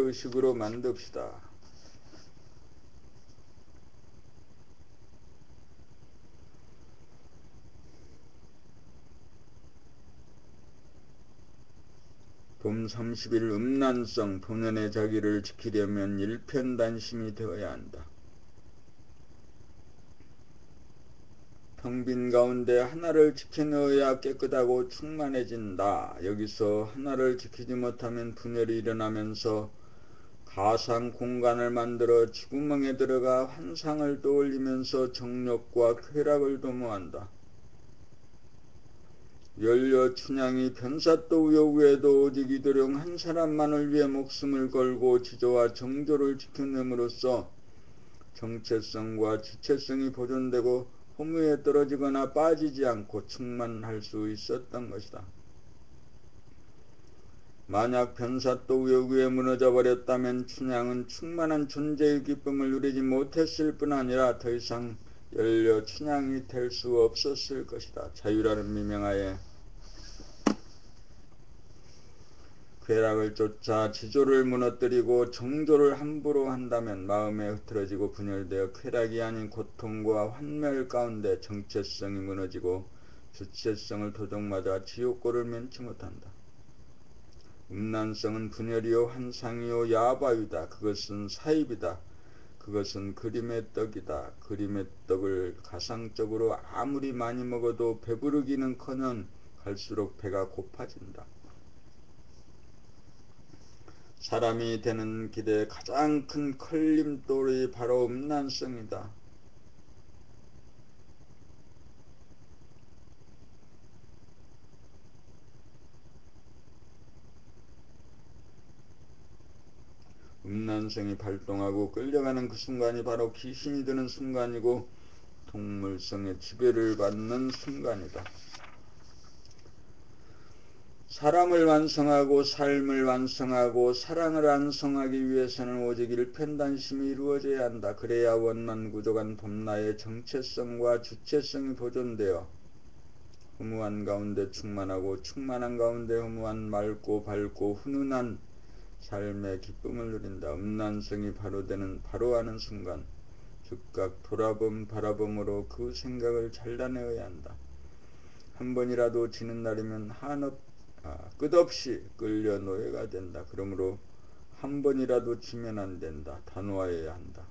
문제의식으로 만듭시다. 봄 30일 음란성 본연의 자기를 지키려면 일편단심이 되어야 한다. 텅 빈 가운데 하나를 지켜넣어야 깨끗하고 충만해진다. 여기서 하나를 지키지 못하면 분열이 일어나면서 가상 공간을 만들어 쥐구멍에 들어가 환상을 떠올리면서 정욕과 쾌락을 도모한다. 연려 춘향이 변사또 우여구에도 오직 이도령 한 사람만을 위해 목숨을 걸고 지조와 정조를 지켜냄으로써 정체성과 주체성이 보존되고 허무에 떨어지거나 빠지지 않고 충만할 수 있었던 것이다. 만약 변사또 우여구에 무너져 버렸다면 춘향은 충만한 존재의 기쁨을 누리지 못했을 뿐 아니라 더 이상 연려 춘향이 될 수 없었을 것이다. 자유라는 미명하에 쾌락을 쫓아 지조를 무너뜨리고 정조를 함부로 한다면 마음에 흐트러지고 분열되어 쾌락이 아닌 고통과 환멸 가운데 정체성이 무너지고 주체성을 도적맞아 지옥고를 면치 못한다. 음란성은 분열이요 환상이요 야바위다. 그것은 사입이다. 그것은 그림의 떡이다. 그림의 떡을 가상적으로 아무리 많이 먹어도 배부르기는커녕 갈수록 배가 고파진다. 사람이 되는 길의 가장 큰 걸림돌이 바로 음란성이다. 음란성이 발동하고 끌려가는 그 순간이 바로 귀신이 되는 순간이고 동물성의 지배를 받는 순간이다. 사람을 완성하고 삶을 완성하고 사랑을 완성하기 위해서는 오직 일편단심이 이루어져야 한다. 그래야 원만구조간 봄나의 정체성과 주체성이 보존되어 허무한 가운데 충만하고 충만한 가운데 허무한 맑고 밝고 훈훈한 삶의 기쁨을 누린다. 음란성이 바로 하는 순간 즉각 돌아봄 바라봄으로 그 생각을 잘라내어야 한다. 한 번이라도 지는 날이면 끝없이 끌려 노예가 된다. 그러므로 한 번이라도 지면 안 된다. 단호해야 한다.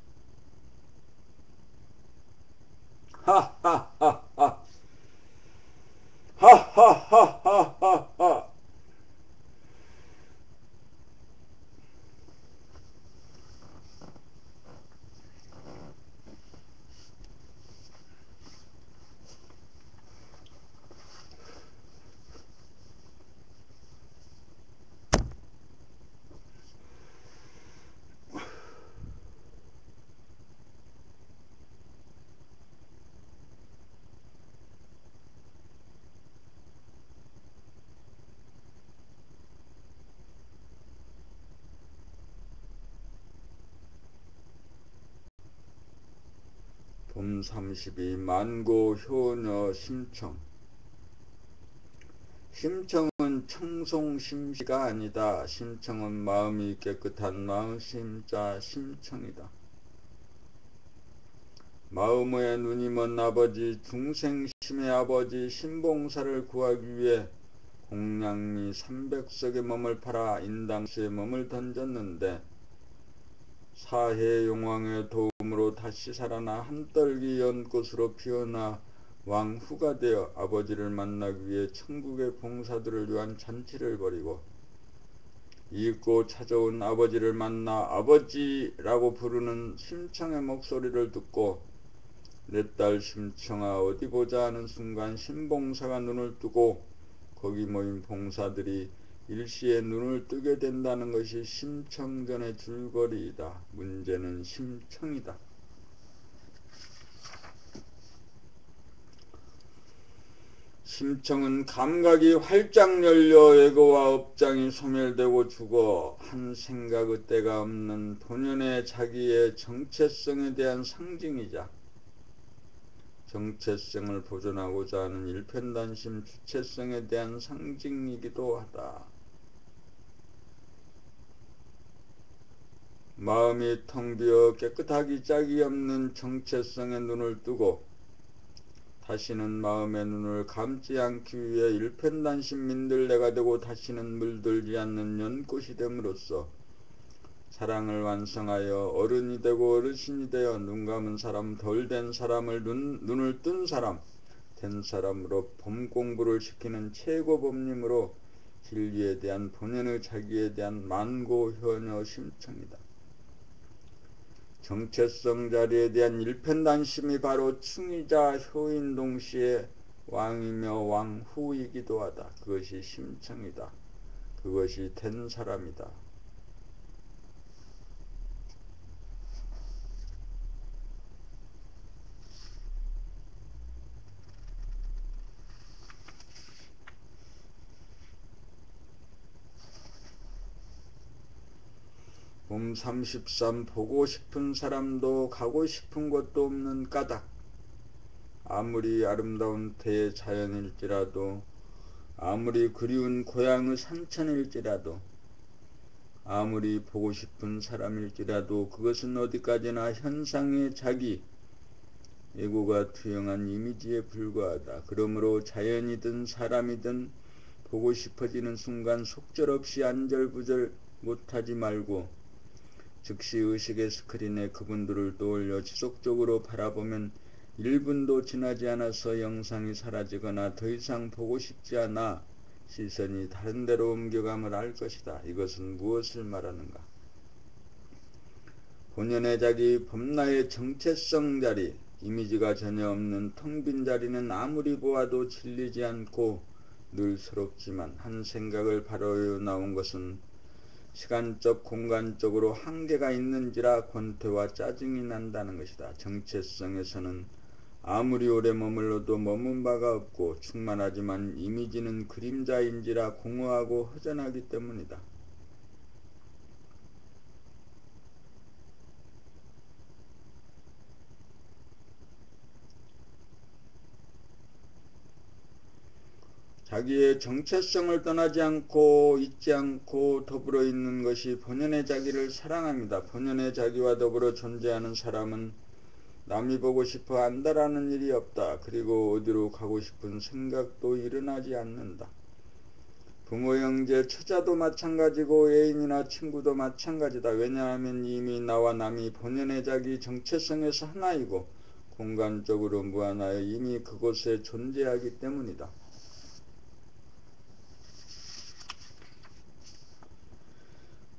하하하하 하하하하하 봄 32 만고 효녀 심청. 심청은 청송심시가 아니다. 심청은 마음이 깨끗한 마음심자 심청이다. 마음의 눈이 먼 아버지 중생심의 아버지 신봉사를 구하기 위해 공양미 300석의 몸을 팔아 인당수에 몸을 던졌는데 사해용왕의 도움으로 다시 살아나 한떨기 연꽃으로 피어나 왕후가 되어 아버지를 만나기 위해 천국의 봉사들을 위한 잔치를 벌이고 잊고 찾아온 아버지를 만나 아버지라고 부르는 심청의 목소리를 듣고 내 딸 심청아 어디 보자 하는 순간 신봉사가 눈을 뜨고 거기 모인 봉사들이 일시에 눈을 뜨게 된다는 것이 심청전의 줄거리이다. 문제는 심청이다. 심청은 감각이 활짝 열려 에고와 업장이 소멸되고 죽어 한 생각의 때가 없는 본연의 자기의 정체성에 대한 상징이자 정체성을 보존하고자 하는 일편단심 주체성에 대한 상징이기도 하다. 마음이 텅 비어 깨끗하기 짝이 없는 정체성에 눈을 뜨고 다시는 마음의 눈을 감지 않기 위해 일편단심 민들레가 되고 다시는 물들지 않는 연꽃이 됨으로써 사랑을 완성하여 어른이 되고 어르신이 되어 눈 감은 사람, 덜 된 사람을 눈을 뜬 사람, 된 사람으로 법 공부를 시키는 최고 법림으로 진리에 대한 본연의 자기에 대한 만고효녀 심청이다. 정체성 자리에 대한 일편단심이 바로 충이자 효인 동시에 왕이며 왕후이기도 하다. 그것이 심청이다. 그것이 된 사람이다. 봄 33 보고 싶은 사람도 가고 싶은 곳도 없는 까닭. 아무리 아름다운 대자연일지라도 아무리 그리운 고향의 산천일지라도 아무리 보고 싶은 사람일지라도 그것은 어디까지나 현상의 자기 에고가 투영한 이미지에 불과하다. 그러므로 자연이든 사람이든 보고 싶어지는 순간 속절없이 안절부절 못하지 말고 즉시 의식의 스크린에 그분들을 떠올려 지속적으로 바라보면 1분도 지나지 않아서 영상이 사라지거나 더 이상 보고 싶지 않아 시선이 다른 데로 옮겨감을 알 것이다. 이것은 무엇을 말하는가? 본연의 자기 범나의 정체성 자리, 이미지가 전혀 없는 텅 빈 자리는 아무리 보아도 질리지 않고 늘 새롭지만 한 생각을 바로 나온 것은 시간적 공간적으로 한계가 있는지라 권태와 짜증이 난다는 것이다. 정체성에서는 아무리 오래 머물러도 머문 바가 없고 충만하지만 이미지는 그림자인지라 공허하고 허전하기 때문이다. 자기의 정체성을 떠나지 않고 잊지 않고 더불어 있는 것이 본연의 자기를 사랑합니다. 본연의 자기와 더불어 존재하는 사람은 남이 보고 싶어 한다라는 일이 없다. 그리고 어디로 가고 싶은 생각도 일어나지 않는다. 부모, 형제, 처자도 마찬가지고 애인이나 친구도 마찬가지다. 왜냐하면 이미 나와 남이 본연의 자기 정체성에서 하나이고 공간적으로 무한하여 이미 그곳에 존재하기 때문이다.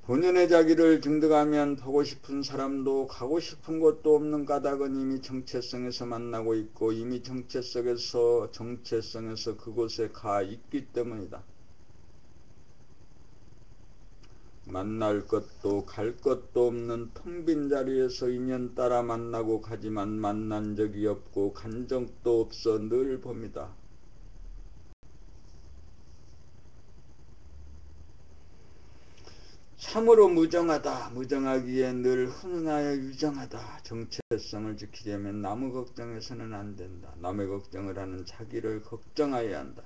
본연의 자기를 증득하면 보고 싶은 사람도 가고 싶은 곳도 없는 까닭은 이미 정체성에서 만나고 있고 이미 정체성에서 그곳에 가 있기 때문이다. 만날 것도 갈 것도 없는 텅 빈 자리에서 인연 따라 만나고 가지만 만난 적이 없고 간 적도 없어 늘 봅니다. 참으로 무정하다. 무정하기에 늘 훈훈하여 유정하다. 정체성을 지키려면 남의 걱정해서는 안 된다. 남의 걱정을 하는 자기를 걱정해야 한다.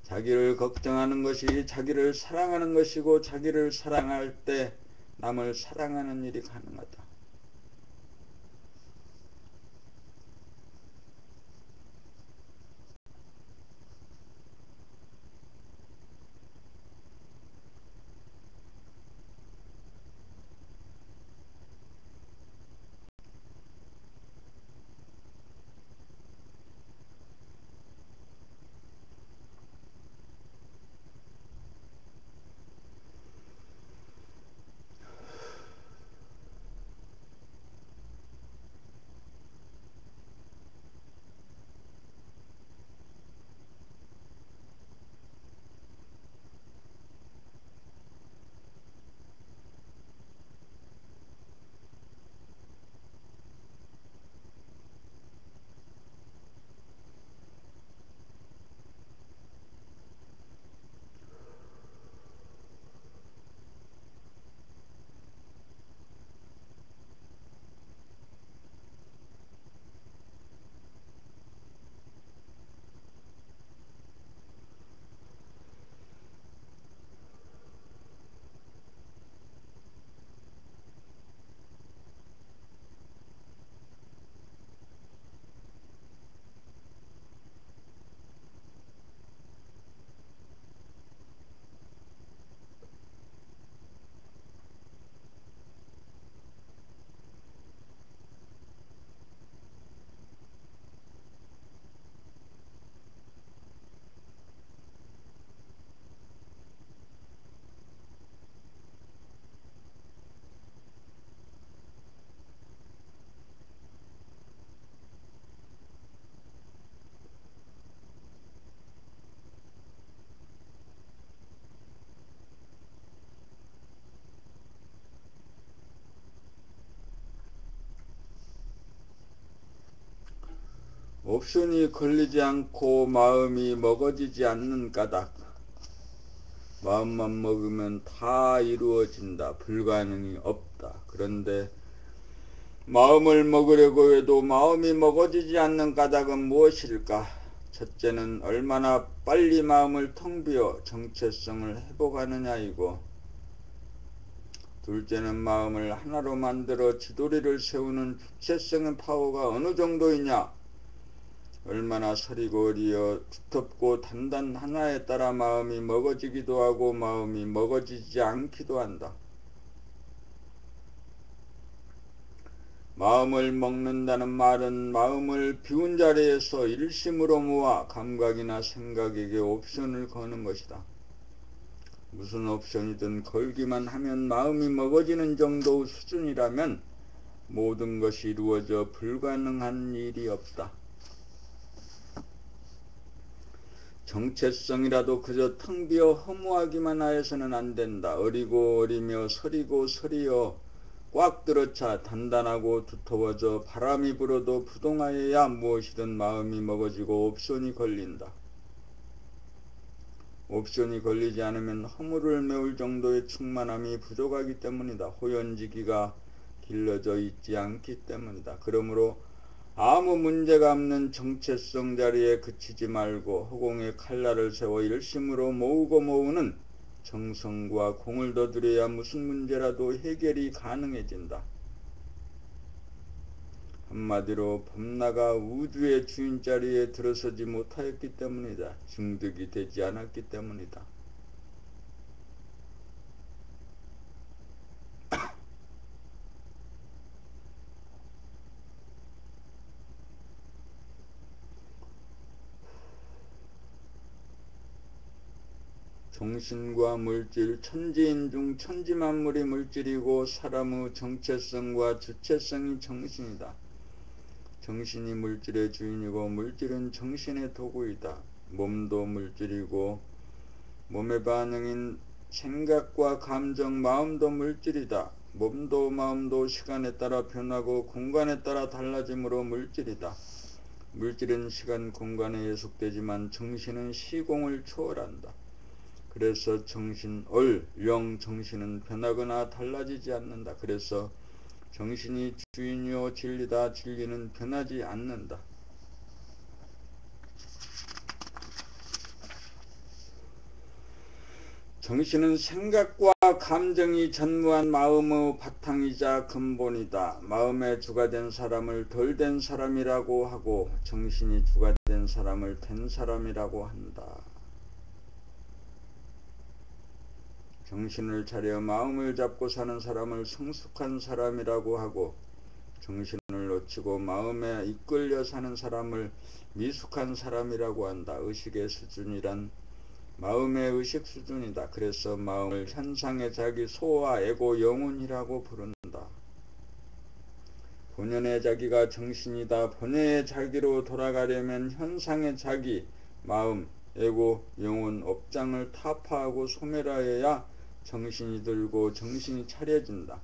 자기를 걱정하는 것이 자기를 사랑하는 것이고 자기를 사랑할 때 남을 사랑하는 일이 가능하다. 옵션이 걸리지 않고 마음이 먹어지지 않는 까닭. 마음만 먹으면 다 이루어진다. 불가능이 없다. 그런데 마음을 먹으려고 해도 마음이 먹어지지 않는 까닭은 무엇일까? 첫째는 얼마나 빨리 마음을 텅 비워 정체성을 회복하느냐이고, 둘째는 마음을 하나로 만들어 지도리를 세우는 주체성의 파워가 어느 정도이냐, 얼마나 서리고 어리어 두텁고 단단하냐에 따라 마음이 먹어지기도 하고 마음이 먹어지지 않기도 한다. 마음을 먹는다는 말은 마음을 비운 자리에서 일심으로 모아 감각이나 생각에게 옵션을 거는 것이다. 무슨 옵션이든 걸기만 하면 마음이 먹어지는 정도 수준이라면 모든 것이 이루어져 불가능한 일이 없다. 정체성이라도 그저 텅 비어 허무하기만 하여서는 안 된다. 어리고 어리며 서리고 서리어 꽉 들어차 단단하고 두터워져 바람이 불어도 부동하여야 무엇이든 마음이 먹어지고 옵션이 걸린다. 옵션이 걸리지 않으면 허물을 메울 정도의 충만함이 부족하기 때문이다. 호연지기가 길러져 있지 않기 때문이다. 그러므로 아무 문제가 없는 정체성 자리에 그치지 말고 허공에 칼날을 세워 일심으로 모으고 모으는 정성과 공을 더 들여야 무슨 문제라도 해결이 가능해진다. 한마디로 범나가 우주의 주인 자리에 들어서지 못하였기 때문이다. 증득이 되지 않았기 때문이다. 정신과 물질, 천지인 중 천지만물이 물질이고 사람의 정체성과 주체성이 정신이다. 정신이 물질의 주인이고 물질은 정신의 도구이다. 몸도 물질이고 몸의 반응인 생각과 감정, 마음도 물질이다. 몸도 마음도 시간에 따라 변하고 공간에 따라 달라지므로 물질이다. 물질은 시간, 공간에 예속되지만 정신은 시공을 초월한다. 그래서 정신, 영, 정신은 변하거나 달라지지 않는다. 그래서 정신이 주인이요 진리다. 진리는 변하지 않는다. 정신은 생각과 감정이 전무한 마음의 바탕이자 근본이다. 마음의 주가 된 사람을 덜 된 사람이라고 하고 정신이 주가 된 사람을 된 사람이라고 한다. 정신을 차려 마음을 잡고 사는 사람을 성숙한 사람이라고 하고 정신을 놓치고 마음에 이끌려 사는 사람을 미숙한 사람이라고 한다. 의식의 수준이란 마음의 의식 수준이다. 그래서 마음을 현상의 자기, 소와 에고, 영혼이라고 부른다. 본연의 자기가 정신이다. 본연의 자기로 돌아가려면 현상의 자기, 마음, 에고, 영혼, 업장을 타파하고 소멸하여야 정신이 들고 정신이 차려진다.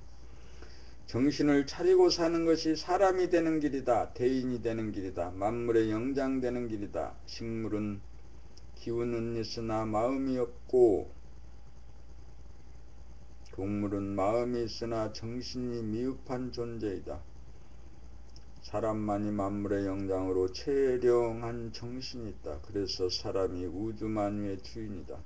정신을 차리고 사는 것이 사람이 되는 길이다. 대인이 되는 길이다. 만물의 영장 되는 길이다. 식물은 기운은 있으나 마음이 없고 동물은 마음이 있으나 정신이 미흡한 존재이다. 사람만이 만물의 영장으로 체령한 정신이 있다. 그래서 사람이 우주 만유의 주인이다.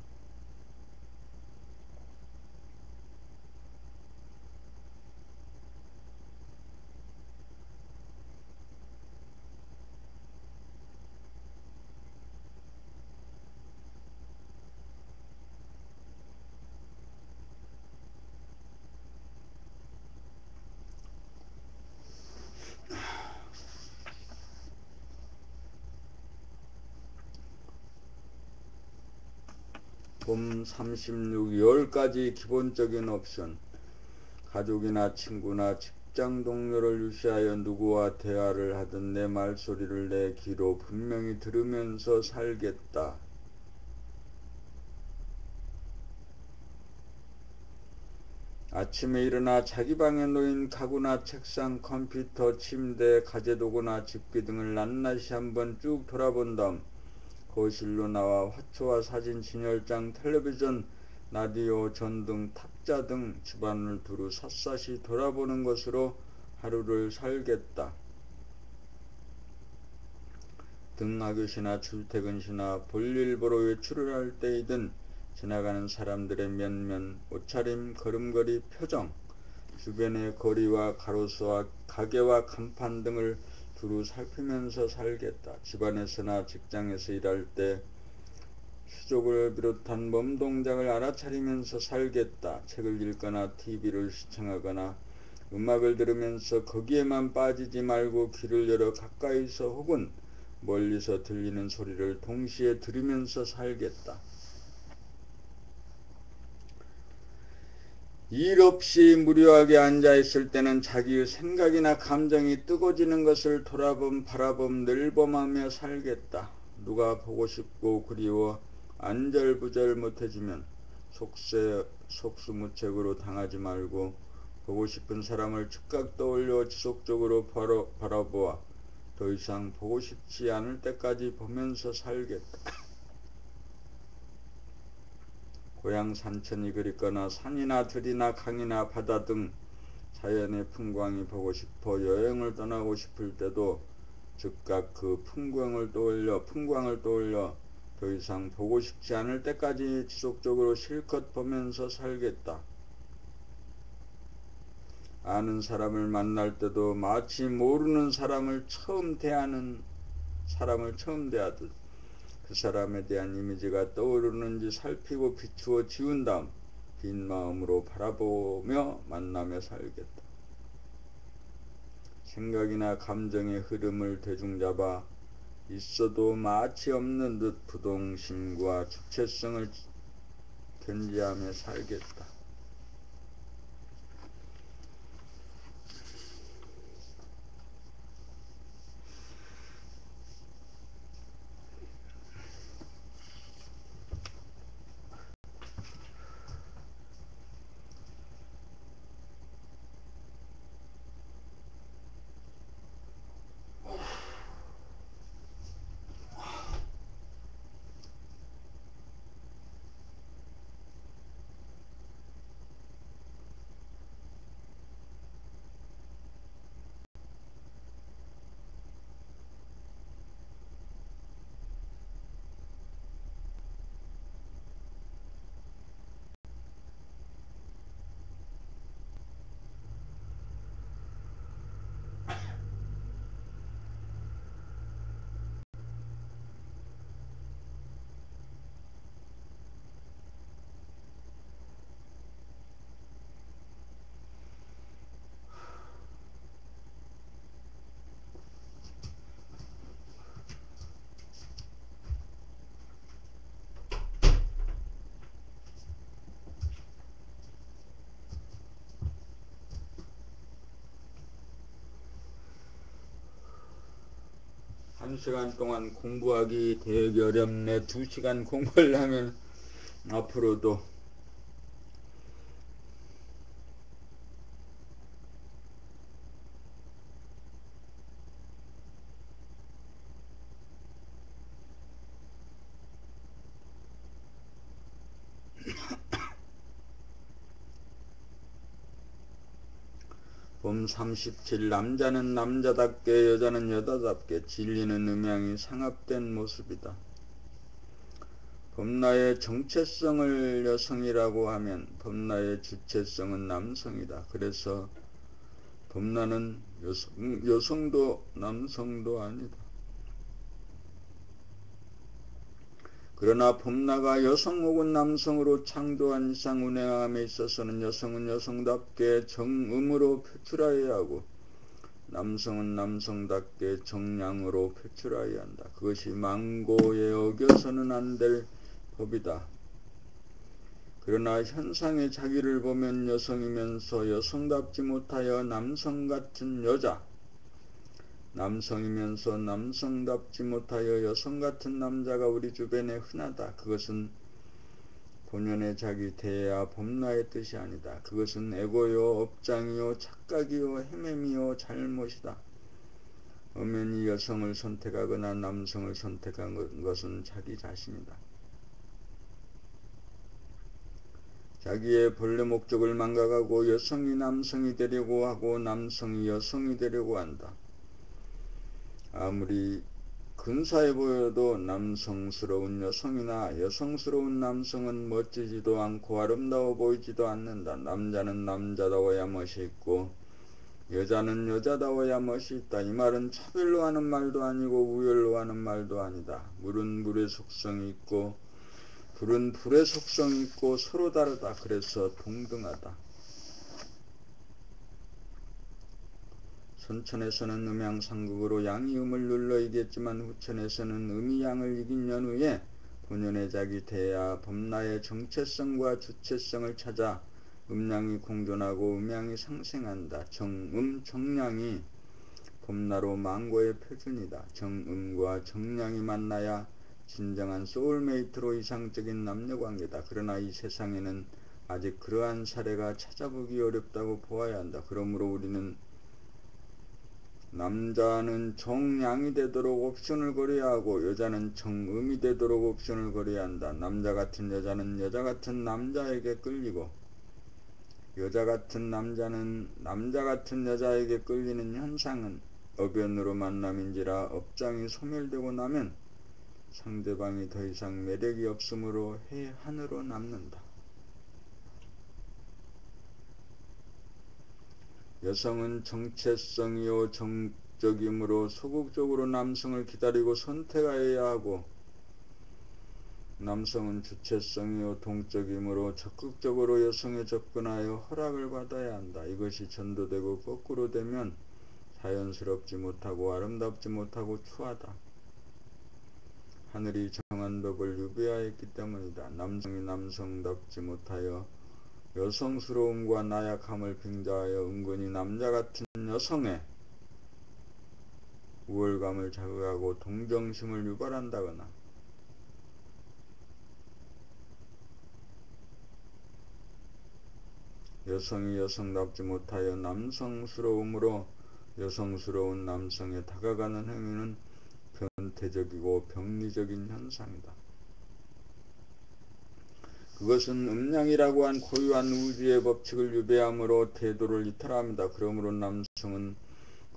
봄 36, 10가지 기본적인 옵션. 가족이나 친구나 직장 동료를 유시하여 누구와 대화를 하든 내 말소리를 내 귀로 분명히 들으면서 살겠다. 아침에 일어나 자기 방에 놓인 가구나 책상, 컴퓨터, 침대, 가재도구나 집기 등을 낱낱이 한번 쭉 돌아본 다음 거실로 나와 화초와 사진, 진열장, 텔레비전, 라디오, 전등, 탁자 등 집안을 두루 샅샅이 돌아보는 것으로 하루를 살겠다. 등하교시나 출퇴근시나 볼일 보러 외출을 할 때이든 지나가는 사람들의 면면, 옷차림, 걸음걸이, 표정, 주변의 거리와 가로수와 가게와 간판 등을 두루 살피면서 살겠다. 집안에서나 직장에서 일할 때 수족을 비롯한 몸 동작을 알아차리면서 살겠다. 책을 읽거나 TV를 시청하거나 음악을 들으면서 거기에만 빠지지 말고 귀를 열어 가까이서 혹은 멀리서 들리는 소리를 동시에 들으면서 살겠다. 일 없이 무료하게 앉아있을 때는 자기의 생각이나 감정이 뜨거워지는 것을 바라봄 늘봄하며 살겠다. 누가 보고 싶고 그리워 안절부절 못해주면 속수무책으로 당하지 말고 보고 싶은 사람을 즉각 떠올려 지속적으로 바라보아 더 이상 보고 싶지 않을 때까지 보면서 살겠다. 고향 산천이 그립거나 산이나 들이나 강이나 바다 등 자연의 풍광이 보고 싶어 여행을 떠나고 싶을 때도 즉각 그 풍광을 떠올려 더 이상 보고 싶지 않을 때까지 지속적으로 실컷 보면서 살겠다. 아는 사람을 만날 때도 마치 모르는 사람을 처음 대하듯 그 사람에 대한 이미지가 떠오르는지 살피고 비추어 지운 다음 빈 마음으로 바라보며 만나며 살겠다. 생각이나 감정의 흐름을 대중잡아 있어도 마치 없는 듯 부동심과 주체성을 견지하며 살겠다. 한 시간 동안 공부하기 되게 어렵네. 2시간 공부를 하면 앞으로도 봄 37 남자는 남자답게 여자는 여자답게 진리는 음양이 상합된 모습이다. 범나의 정체성을 여성이라고 하면 범나의 주체성은 남성이다. 그래서 범나는 여성도 남성도 아니다. 그러나 범나가 여성 혹은 남성으로 창조한 이상 운행함에 있어서는 여성은 여성답게 정음으로 표출하여야 하고 남성은 남성답게 정량으로 표출하여야 한다. 그것이 망고에 어겨서는 안 될 법이다. 그러나 현상의 자기를 보면 여성이면서 여성답지 못하여 남성 같은 여자, 남성이면서 남성답지 못하여 여성 같은 남자가 우리 주변에 흔하다. 그것은 본연의 자기 대야 범나의 뜻이 아니다. 그것은 애고요, 업장이요, 착각이요, 헤맴이요, 잘못이다. 엄연히 여성을 선택하거나 남성을 선택한 것은 자기 자신이다. 자기의 본래 목적을 망각하고 여성이 남성이 되려고 하고 남성이 여성이 되려고 한다. 아무리 근사해 보여도 남성스러운 여성이나 여성스러운 남성은 멋지지도 않고 아름다워 보이지도 않는다. 남자는 남자다워야 멋이 있고 여자는 여자다워야 멋이 있다. 이 말은 차별로 하는 말도 아니고 우열로 하는 말도 아니다. 물은 물의 속성이 있고 불은 불의 속성이 있고 서로 다르다. 그래서 동등하다. 선천에서는 음양상극으로 양이 음을 눌러 이겼지만 후천에서는 음이 양을 이긴 연후에 본연의 자기 대야 범나의 정체성과 주체성을 찾아 음양이 공존하고 음양이 상생한다. 정음 정량이 범나로 망고의 표준이다. 정음과 정량이 만나야 진정한 소울메이트로 이상적인 남녀관계다. 그러나 이 세상에는 아직 그러한 사례가 찾아보기 어렵다고 보아야 한다. 그러므로 우리는 남자는 정량이 되도록 옵션을 걸어야 하고 여자는 정음이 되도록 옵션을 걸어야 한다. 남자 같은 여자는 여자 같은 남자에게 끌리고 여자 같은 남자는 남자 같은 여자에게 끌리는 현상은 어변으로 만남인지라 업장이 소멸되고 나면 상대방이 더 이상 매력이 없으므로 해한으로 남는다. 여성은 정체성이요 정적이므로 소극적으로 남성을 기다리고 선택하여야 하고 남성은 주체성이요 동적이므로 적극적으로 여성에 접근하여 허락을 받아야 한다. 이것이 전도되고 거꾸로 되면 자연스럽지 못하고 아름답지 못하고 추하다. 하늘이 정한 법을 유배하였기 때문이다. 남성이 남성답지 못하여 여성스러움과 나약함을 빙자하여 은근히 남자 같은 여성의 우월감을 자극하고 동정심을 유발한다거나 여성이 여성답지 못하여 남성스러움으로 여성스러운 남성에 다가가는 행위는 변태적이고 병리적인 현상이다. 그것은 음양이라고 한 고유한 우주의 법칙을 유배함으로 태도를 이탈합니다. 그러므로 남성은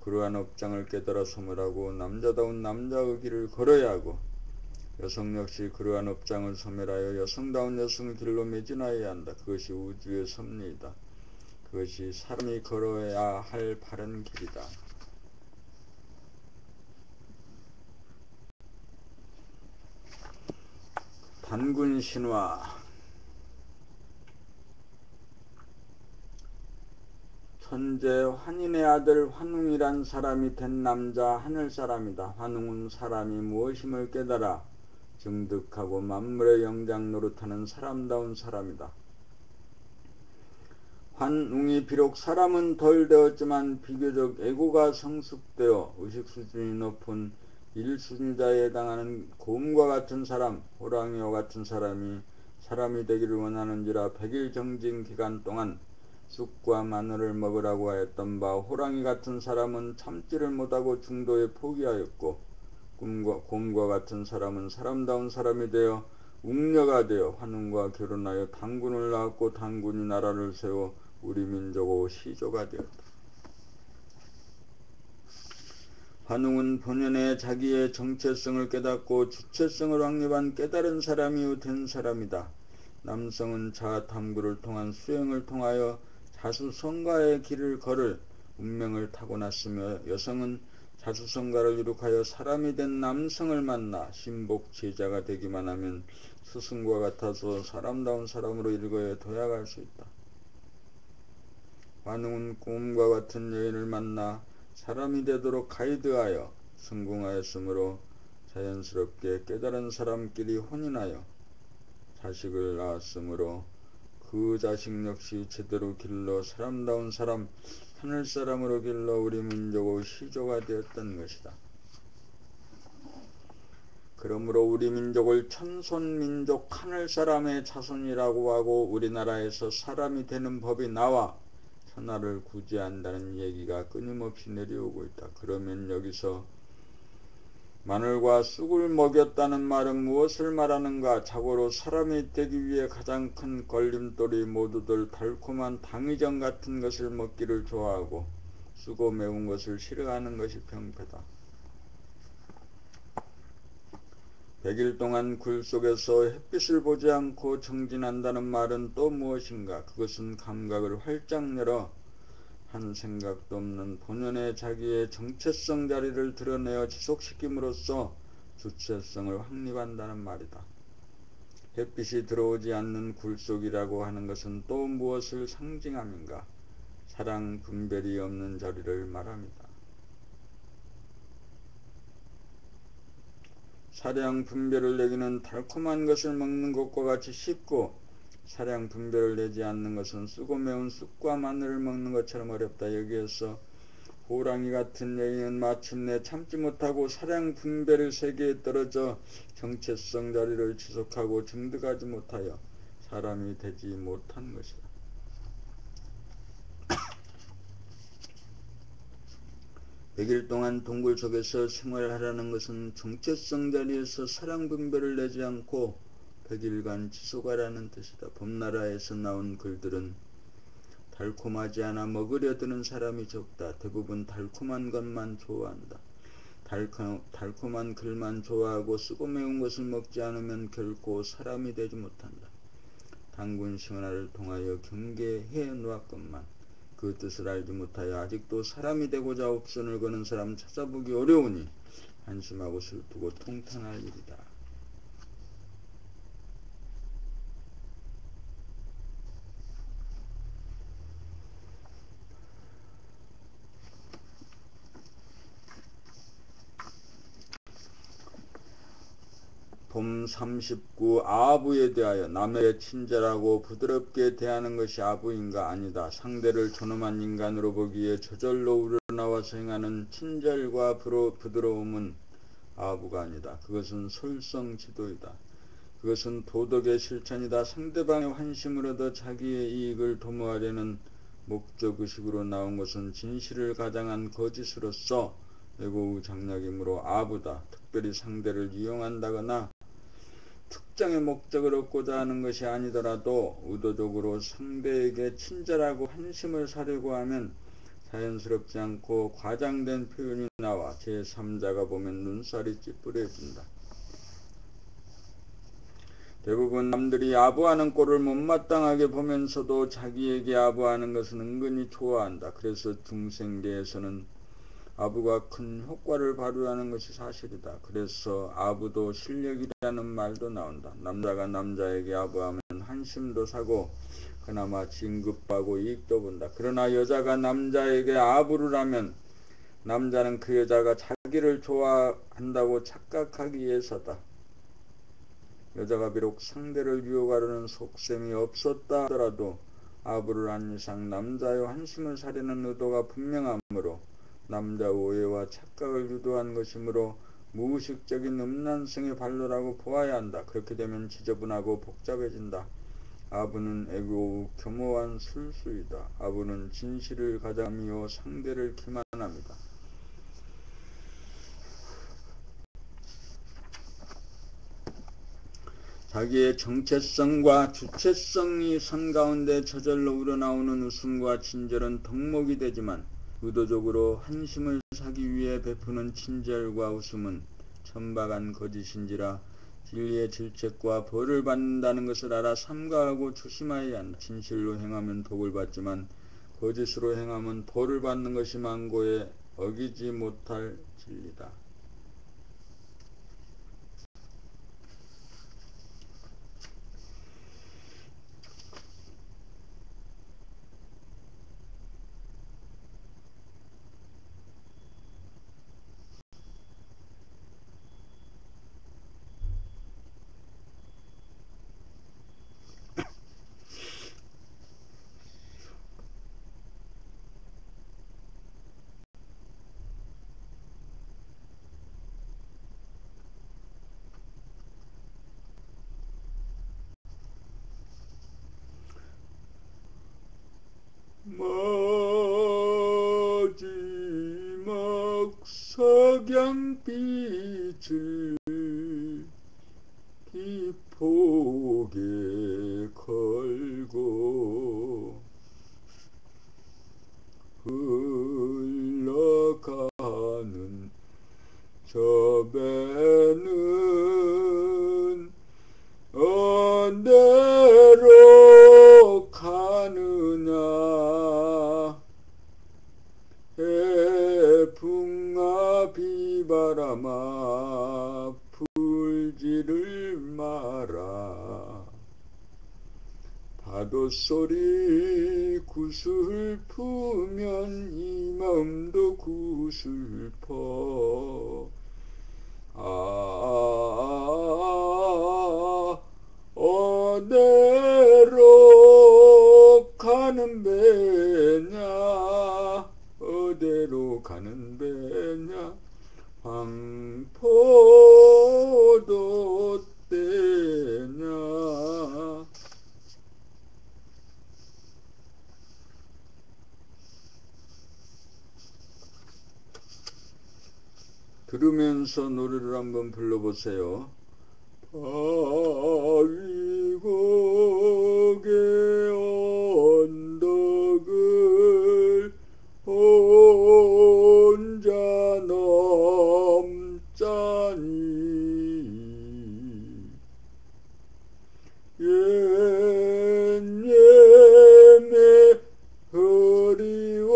그러한 업장을 깨달아 소멸하고 남자다운 남자의 길을 걸어야 하고 여성 역시 그러한 업장을 소멸하여 여성다운 여성의 길로 매진하여야 한다. 그것이 우주의 섭리이다. 그것이 사람이 걸어야 할 바른 길이다. 단군신화 천재 환인의 아들 환웅이란 사람이 된 남자 하늘사람이다. 환웅은 사람이 무엇임을 깨달아 증득하고 만물의 영장 노릇하는 사람다운 사람이다. 환웅이 비록 사람은 덜 되었지만 비교적 애고가 성숙되어 의식 수준이 높은 일순자에 해당하는 곰과 같은 사람, 호랑이와 같은 사람이 사람이 되기를 원하는지라 100일 정진 기간 동안 쑥과 마늘을 먹으라고 하였던 바 호랑이 같은 사람은 참지를 못하고 중도에 포기하였고 곰과 같은 사람은 사람다운 사람이 되어 웅녀가 되어 환웅과 결혼하여 단군을 낳았고 단군이 나라를 세워 우리 민족의 시조가 되었다. 환웅은 본연의 자기의 정체성을 깨닫고 주체성을 확립한 깨달은 사람이요 된 사람이다. 남성은 자아탐구를 통한 수행을 통하여 자수성가의 길을 걸을 운명을 타고났으며 여성은 자수성가를 이룩하여 사람이 된 남성을 만나 신복 제자가 되기만 하면 스승과 같아서 사람다운 사람으로 일거에 도약할 수 있다. 환웅은 곰과 같은 여인을 만나 사람이 되도록 가이드하여 성공하였으므로 자연스럽게 깨달은 사람끼리 혼인하여 자식을 낳았으므로 그 자식 역시 제대로 길러 사람다운 사람, 하늘사람으로 길러 우리 민족의 시조가 되었던 것이다. 그러므로 우리 민족을 천손민족 하늘사람의 자손이라고 하고 우리나라에서 사람이 되는 법이 나와 천하를 구제한다는 얘기가 끊임없이 내려오고 있다. 그러면 여기서 마늘과 쑥을 먹였다는 말은 무엇을 말하는가? 자고로 사람이 되기 위해 가장 큰 걸림돌이 모두들 달콤한 당위전 같은 것을 먹기를 좋아하고 쓰고 매운 것을 싫어하는 것이 병폐다. 100일 동안 굴 속에서 햇빛을 보지 않고 정진한다는 말은 또 무엇인가? 그것은 감각을 활짝 열어 한 생각도 없는 본연의 자기의 정체성 자리를 드러내어 지속시킴으로써 주체성을 확립한다는 말이다. 햇빛이 들어오지 않는 굴 속이라고 하는 것은 또 무엇을 상징함인가? 사랑 분별이 없는 자리를 말합니다. 사량 분별을 내기는 달콤한 것을 먹는 것과 같이 쉽고 사량 분별을 내지 않는 것은 쓰고 매운 쑥과 마늘을 먹는 것처럼 어렵다. 여기에서 호랑이 같은 여인은 마침내 참지 못하고 사량 분별의 세계에 떨어져 정체성 자리를 지속하고 증득하지 못하여 사람이 되지 못한 것이다. 100일 동안 동굴 속에서 생활하라는 것은 정체성 자리에서 사랑 분별을 내지 않고 100일간 지속하라는 뜻이다. 봄나라에서 나온 글들은 달콤하지 않아 먹으려 드는 사람이 적다. 대부분 달콤한 것만 좋아한다. 달콤한 글만 좋아하고 쓰고 매운 것을 먹지 않으면 결코 사람이 되지 못한다. 단군 신화를 통하여 경계해 놓았건만 그 뜻을 알지 못하여 아직도 사람이 되고자 옵선을 거는 사람 찾아보기 어려우니 한심하고 슬프고 통탄할 일이다. 봄 39 아부에 대하여 남에게 친절하고 부드럽게 대하는 것이 아부인가? 아니다. 상대를 존엄한 인간으로 보기에 저절로 우러나와서 행하는 친절과 부드러움은 아부가 아니다. 그것은 솔성지도이다. 그것은 도덕의 실천이다. 상대방의 환심을 얻어 자기의 이익을 도모하려는 목적의식으로 나온 것은 진실을 가장한 거짓으로서 애고의 장략이므로 아부다. 특별히 상대를 이용한다거나 특정의 목적을 얻고자 하는 것이 아니더라도 의도적으로 상대에게 친절하고 환심을 사려고 하면 자연스럽지 않고 과장된 표현이 나와 제3자가 보면 눈살이 찌푸려진다. 대부분 남들이 아부하는 꼴을 못마땅하게 보면서도 자기에게 아부하는 것은 은근히 좋아한다. 그래서 중생계에서는 아부가 큰 효과를 발휘하는 것이 사실이다. 그래서 아부도 실력이라는 말도 나온다. 남자가 남자에게 아부하면 한심도 사고 그나마 진급하고 이익도 본다. 그러나 여자가 남자에게 아부를 하면 남자는 그 여자가 자기를 좋아한다고 착각하기 위해서다. 여자가 비록 상대를 유혹하려는 속셈이 없었다 하더라도 아부를 한 이상 남자의 환심을 사려는 의도가 분명하므로 남자 오해와 착각을 유도한 것이므로 무의식적인 음란성의 발로라고 보아야 한다. 그렇게 되면 지저분하고 복잡해진다. 아부는 애고 겸허한 술수이다. 아부는 진실을 가장하며 상대를 기만합니다. 자기의 정체성과 주체성이 선 가운데 저절로 우러나오는 웃음과 친절은 덕목이 되지만 의도적으로 한심을 사기 위해 베푸는 친절과 웃음은 천박한 거짓인지라 진리의 질책과 벌을 받는다는 것을 알아 삼가하고 조심하여야 한다. 진실로 행하면 복을 받지만 거짓으로 행하면 벌을 받는 것이 만고에 어기지 못할 진리다. 마지막 석양빛을 기폭에 걸고 흘러가는 저 배는 어디로 가느냐. 해풍아 비바람아 불지를 마라. 파도소리 구슬프면 이 마음도 구슬퍼. 어디로 가는 배냐. 어디로 가는 배냐. 황포도 때냐. 들으면서 노래를 한번 불러보세요. 바위곡의 언덕을 혼자 넘자니 옛예매 흐리워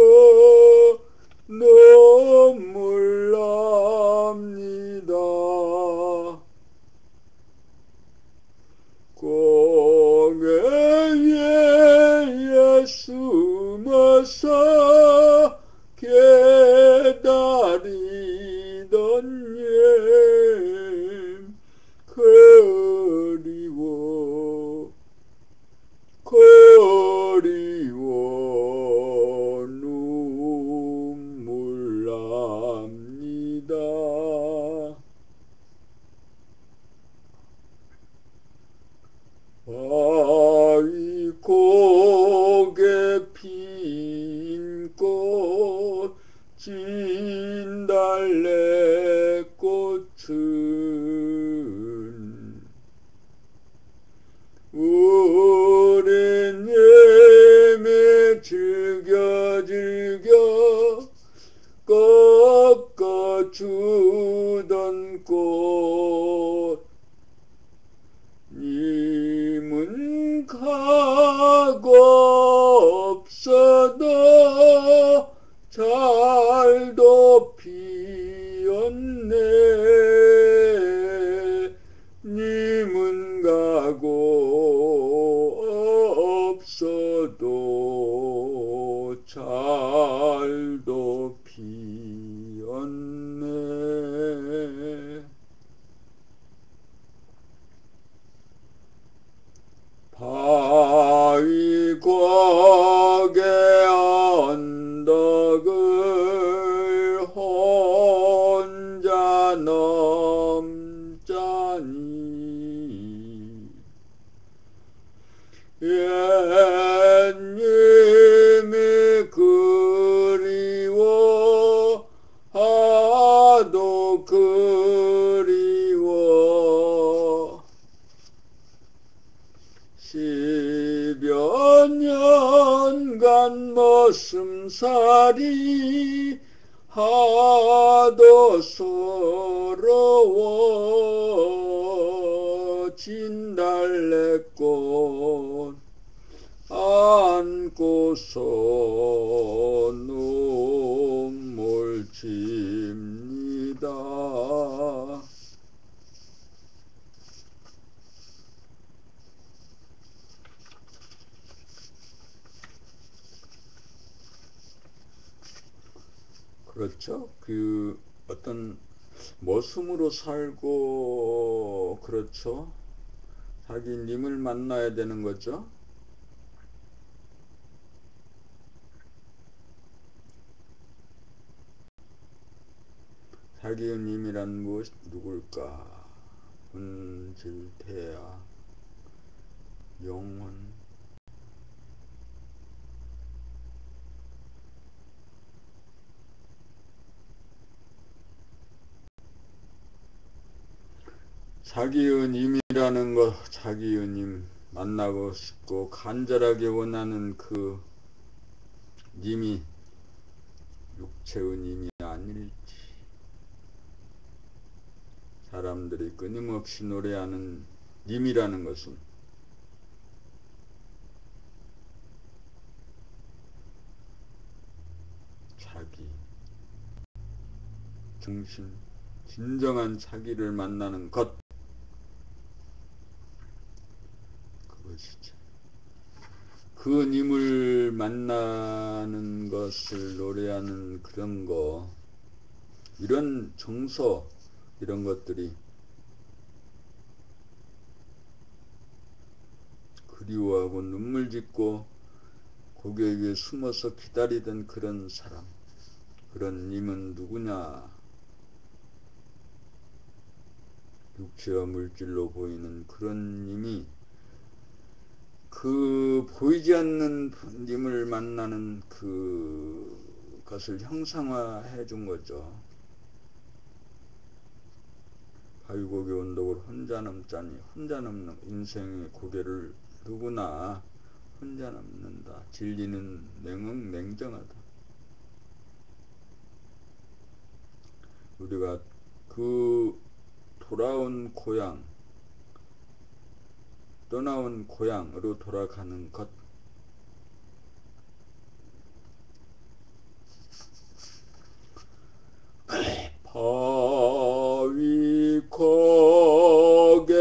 눈물 납니다. 공회에 숨어서 기다리던 그리워 눈물 납니다. 바위곡에 핀 꽃 진달래꽃은 우린 예매 즐겨 꺾어주던 꽃. 님은 가고 없어도 잘도 피었네. 님은 가고 없어도 잘도 피었네. 바위곡의 언덕을 혼자 넘자니 옛님이 그리워 하도 그리워 10여 년간 머슴살이 하도 서러워 진달래꽃 안고서 눈물 집니다. 그렇죠. 그 어떤 머슴으로 살고 그렇죠. 자기님을 만나야 되는 거죠. 자기의 님이란 무엇 누굴까? 분질태야 영혼 자기의 님이라는 것, 자기의 님 만나고 싶고 간절하게 원하는 그 님이 육체의 님이 아닐지. 사람들이 끊임없이 노래하는 님이라는 것은 자기, 중심, 진정한 자기를 만나는 것, 그것이죠. 그 님을 만나는 것을 노래하는 그런 거, 이런 정서, 이런 것들이 그리워하고 눈물 짓고 고개 위에 숨어서 기다리던 그런 사람, 그런 님은 누구냐? 육체와 물질로 보이는 그런 님이 그 보이지 않는 님을 만나는 그것을 형상화해 준 거죠. 바위고개 언덕을 혼자 넘자니, 혼자 넘는 인생의 고개를 누구나 혼자 넘는다. 진리는 냉정하다. 우리가 그 돌아온 고향, 떠나온 고향으로 돌아가는 것, 바위 고개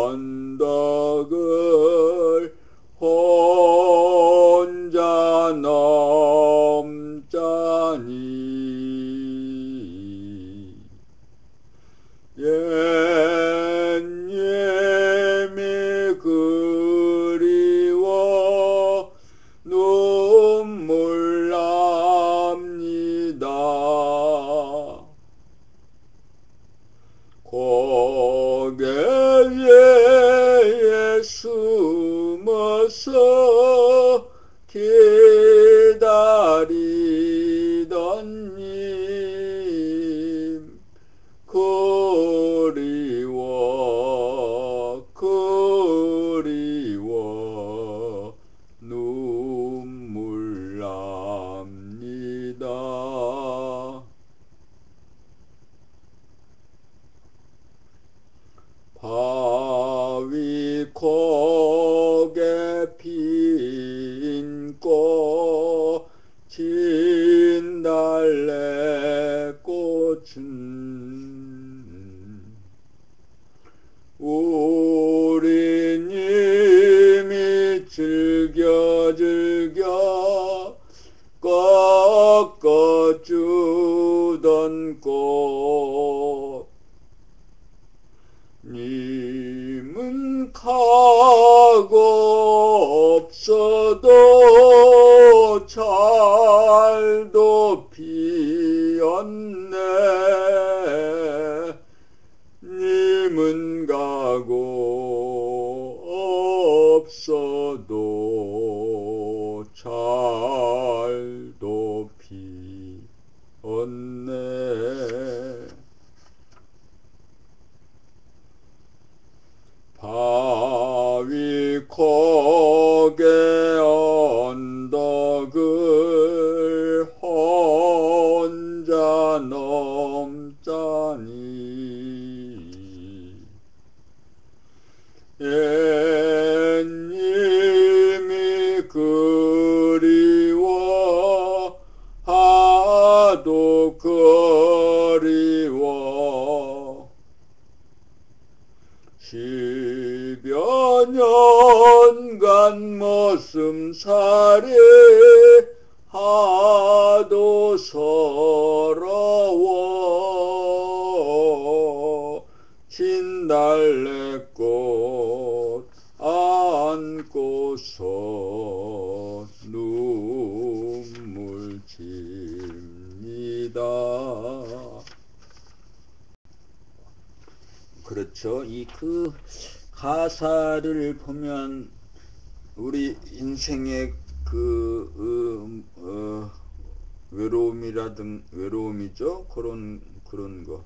언덕을 혼자 넘자니 옛님이 그리워 눈물 납니다. 고개 위에 숨어서 기다리던 님 그리워 눈물 납니다. 바위 고개 핀 꽃인 달래꽃은 우리 님이 즐겨 꺾어주던 꽃 님은 가고 없어도 잘도 피었네. 님은 가고 없어도 잘도 피었네. 바위 고개 언덕을 혼자 넘자니 옛님이 그리워 하도 그리워 10여 년간 머슴살이 하도 서러워 진달래꽃 안고서 눈물 집니다. 그렇죠. 이 그 가사를 보면 우리 인생의 외로움이죠. 그런 거.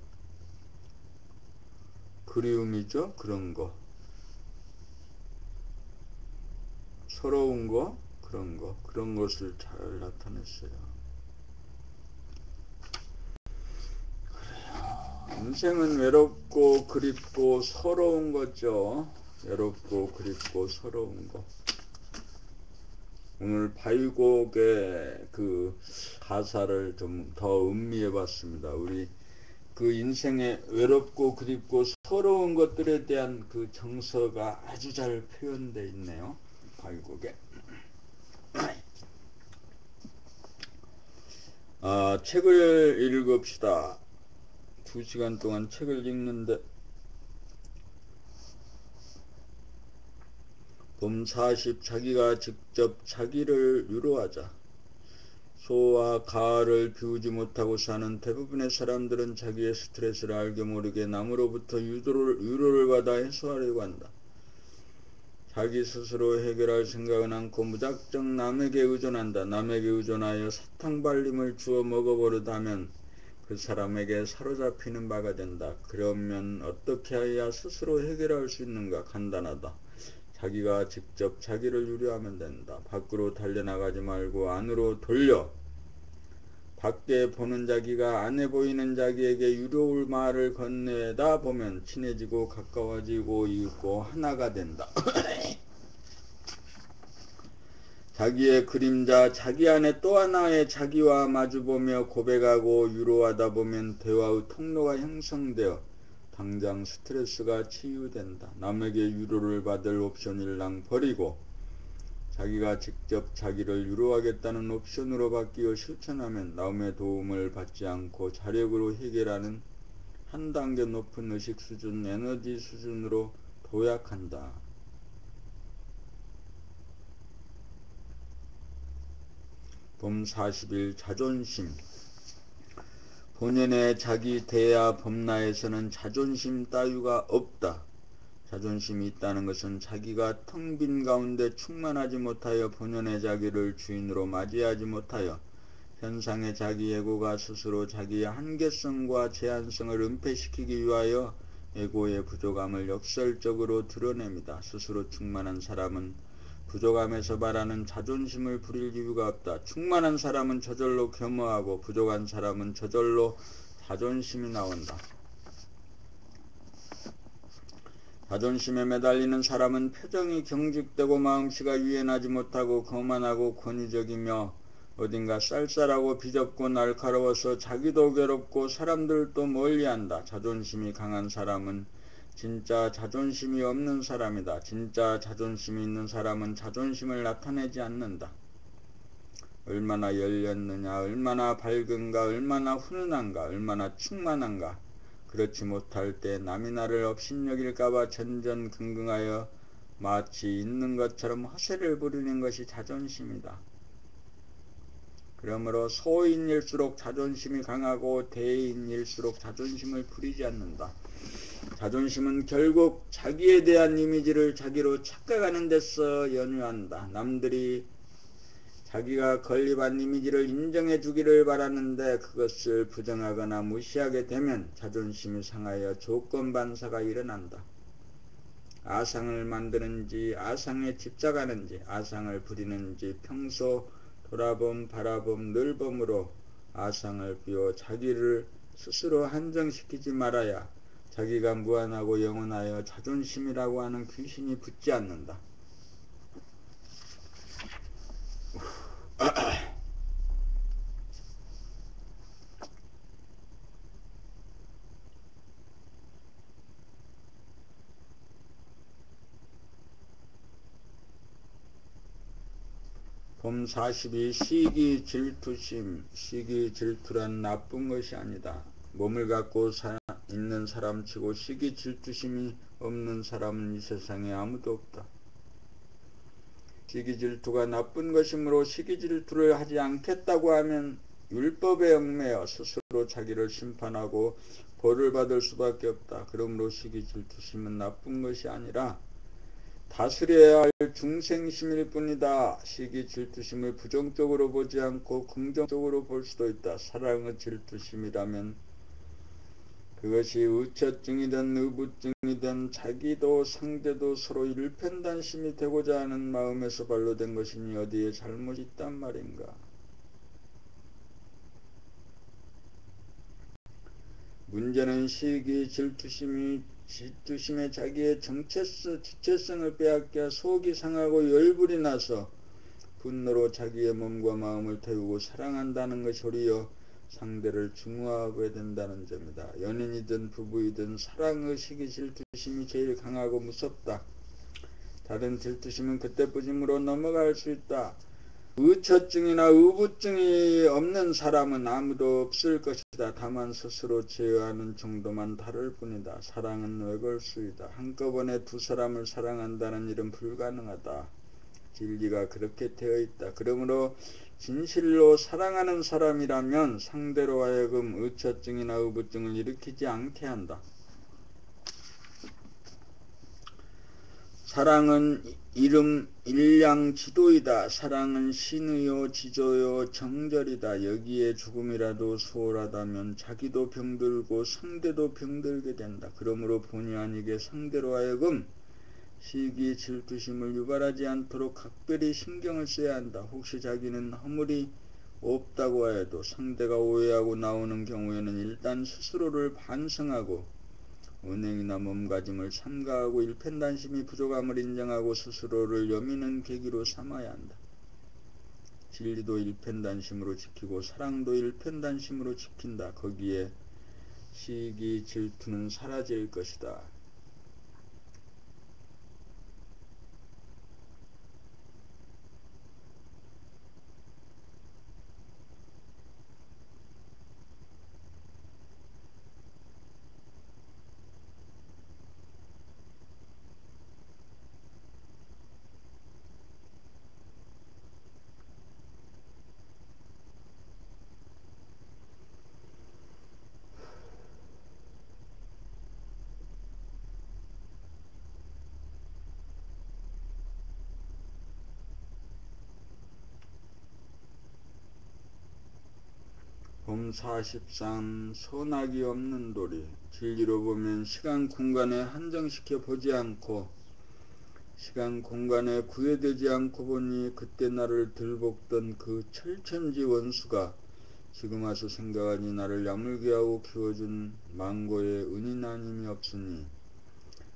그리움이죠. 그런 거. 서러운 거, 그런 것을 잘 나타냈어요. 인생은 외롭고 그립고 서러운 거죠. 외롭고 그립고 서러운 거. 오늘 바위곡의 그 가사를 좀 더 음미해 봤습니다. 우리 그 인생의 외롭고 그립고 서러운 것들에 대한 그 정서가 아주 잘 표현되어 있네요. 바위곡에. 책을 읽읍시다. 2시간 동안 책을 읽는데 봄 40 자기가 직접 자기를 위로하자. 소와 가을을 비우지 못하고 사는 대부분의 사람들은 자기의 스트레스를 알게 모르게 남으로부터 위로를 받아 해소하려고 한다. 자기 스스로 해결할 생각은 않고 무작정 남에게 의존한다. 남에게 의존하여 사탕발림을 주워 먹어버릇하면 그 사람에게 사로잡히는 바가 된다. 그러면 어떻게 해야 스스로 해결할 수 있는가? 간단하다. 자기가 직접 자기를 위로하면 된다. 밖으로 달려나가지 말고 안으로 돌려. 밖에 보는 자기가 안에 보이는 자기에게 위로울 말을 건네다 보면 친해지고 가까워지고 이윽고 하나가 된다. 자기의 그림자, 자기 안에 또 하나의 자기와 마주보며 고백하고 위로하다 보면 대화의 통로가 형성되어 당장 스트레스가 치유된다. 남에게 위로를 받을 옵션 일랑 버리고 자기가 직접 자기를 위로하겠다는 옵션으로 바뀌어 실천하면 남의 도움을 받지 않고 자력으로 해결하는 한 단계 높은 의식 수준, 에너지 수준으로 도약한다. 봄 40일 자존심. 본연의 자기 대야 범라에서는 자존심 따위가 없다. 자존심이 있다는 것은 자기가 텅 빈 가운데 충만하지 못하여 본연의 자기를 주인으로 맞이하지 못하여 현상의 자기 에고가 스스로 자기의 한계성과 제한성을 은폐시키기 위하여 에고의 부족함을 역설적으로 드러냅니다. 스스로 충만한 사람은 부족함에서 말하는 자존심을 부릴 이유가 없다. 충만한 사람은 저절로 겸허하고 부족한 사람은 저절로 자존심이 나온다. 자존심에 매달리는 사람은 표정이 경직되고 마음씨가 유연하지 못하고 거만하고 권위적이며 어딘가 쌀쌀하고 비좁고 날카로워서 자기도 괴롭고 사람들도 멀리한다. 자존심이 강한 사람은 진짜 자존심이 없는 사람이다. 진짜 자존심이 있는 사람은 자존심을 나타내지 않는다. 얼마나 열렸느냐, 얼마나 밝은가, 얼마나 훈훈한가, 얼마나 충만한가. 그렇지 못할 때 남이 나를 업신여길까봐 전전긍긍하여 마치 있는 것처럼 허세를 부리는 것이 자존심이다. 그러므로 소인일수록 자존심이 강하고 대인일수록 자존심을 부리지 않는다. 자존심은 결국 자기에 대한 이미지를 자기로 착각하는 데서 연유한다. 남들이 자기가 건립한 이미지를 인정해 주기를 바라는데 그것을 부정하거나 무시하게 되면 자존심이 상하여 조건반사가 일어난다. 아상을 만드는지 아상에 집착하는지 아상을 부리는지 평소 돌아봄 바라봄 늘봄으로 아상을 비워 자기를 스스로 한정시키지 말아야 자기가 무한하고 영원하여 자존심이라고 하는 귀신이 붙지 않는다. 봄 42 시기 질투심. 시기 질투란 나쁜 것이 아니다. 몸을 갖고 있는 사람치고 시기 질투심이 없는 사람은 이 세상에 아무도 없다. 시기 질투가 나쁜 것이므로 시기 질투를 하지 않겠다고 하면 율법에 얽매여 스스로 자기를 심판하고 벌을 받을 수밖에 없다. 그러므로 시기 질투심은 나쁜 것이 아니라 다스려야 할 중생심일 뿐이다. 시기 질투심을 부정적으로 보지 않고 긍정적으로 볼 수도 있다. 사랑의 질투심이라면 그것이 의처증이든 의부증이든 자기도 상대도 서로 일편단심이 되고자 하는 마음에서 발로된 것이니 어디에 잘못이 있단 말인가. 문제는 시기 질투심에 자기의 주체성을 빼앗겨 속이 상하고 열불이 나서 분노로 자기의 몸과 마음을 태우고 사랑한다는 것이 도리어 상대를 중화하게 된다는 점이다. 연인이든 부부이든 사랑의식이 질투심이 제일 강하고 무섭다. 다른 질투심은 그때 뿌짐으로 넘어갈 수 있다. 의처증이나 의부증이 없는 사람은 아무도 없을 것이다. 다만 스스로 제어하는 정도만 다를 뿐이다. 사랑은 외골수이다. 한꺼번에 두 사람을 사랑한다는 일은 불가능하다. 진리가 그렇게 되어 있다. 그러므로 진실로 사랑하는 사람이라면 상대로 하여금 의처증이나 의부증을 일으키지 않게 한다. 사랑은 일량지도이다. 사랑은 신의요 지조요 정절이다. 여기에 조금이라도 소홀하다면 자기도 병들고 상대도 병들게 된다. 그러므로 본의 아니게 상대로 하여금 시기 질투심을 유발하지 않도록 각별히 신경을 써야 한다. 혹시 자기는 허물이 없다고 하여도 상대가 오해하고 나오는 경우에는 일단 스스로를 반성하고 언행이나 몸가짐을 삼가하고 일편단심이 부족함을 인정하고 스스로를 여미는 계기로 삼아야 한다. 진리도 일편단심으로 지키고 사랑도 일편단심으로 지킨다. 거기에 시기 질투는 사라질 것이다. 봄 43 선악이 없는 도리. 진리로 보면 시간 공간에 한정시켜 보지 않고 시간 공간에 구애되지 않고 보니 그때 나를 들볶던 그 철천지 원수가 지금 와서 생각하니 나를 야물게 하고 키워준 망고의 은이나 힘이 없으니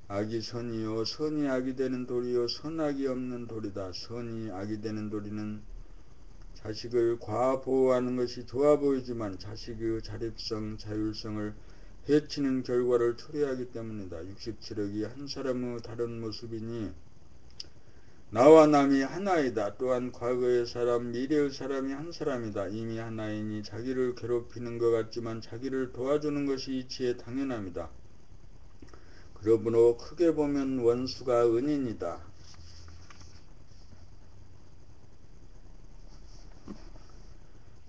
악이 선이요 선이 악이 되는 도리요 선악이 없는 도리다. 선이 악이 되는 도리는 자식을 과보호하는 것이 좋아 보이지만 자식의 자립성, 자율성을 해치는 결과를 초래하기 때문이다. 67억이 한 사람의 다른 모습이니 나와 남이 하나이다. 또한 과거의 사람, 미래의 사람이 한 사람이다. 이미 하나이니 자기를 괴롭히는 것 같지만 자기를 도와주는 것이 이치의 당연함이다. 그러므로 크게 보면 원수가 은인이다.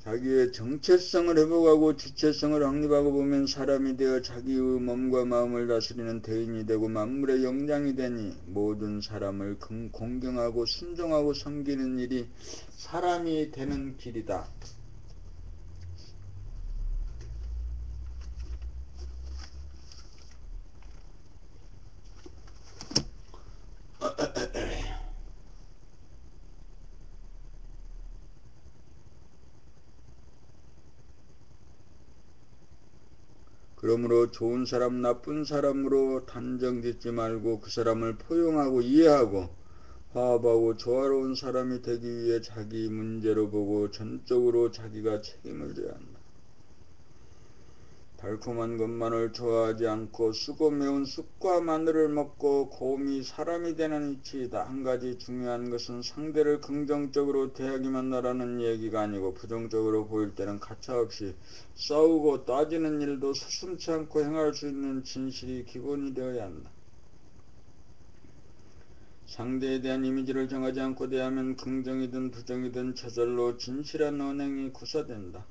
자기의 정체성을 회복하고 주체성을 확립하고 보면 사람이 되어 자기의 몸과 마음을 다스리는 대인이 되고 만물의 영장이 되니 모든 사람을 공경하고 순종하고 섬기는 일이 사람이 되는 길이다. 그러므로 좋은 사람 나쁜 사람으로 단정짓지 말고 그 사람을 포용하고 이해하고 화합하고 조화로운 사람이 되기 위해 자기 문제로 보고 전적으로 자기가 책임을 져야 한다. 달콤한 것만을 좋아하지 않고 쓰고 매운 쑥과 마늘을 먹고 곰이 사람이 되는 이치이다. 한 가지 중요한 것은 상대를 긍정적으로 대하기만 하라는 얘기가 아니고 부정적으로 보일 때는 가차없이 싸우고 따지는 일도 서슴지 않고 행할 수 있는 진실이 기본이 되어야 한다. 상대에 대한 이미지를 정하지 않고 대하면 긍정이든 부정이든 저절로 진실한 언행이 구사된다.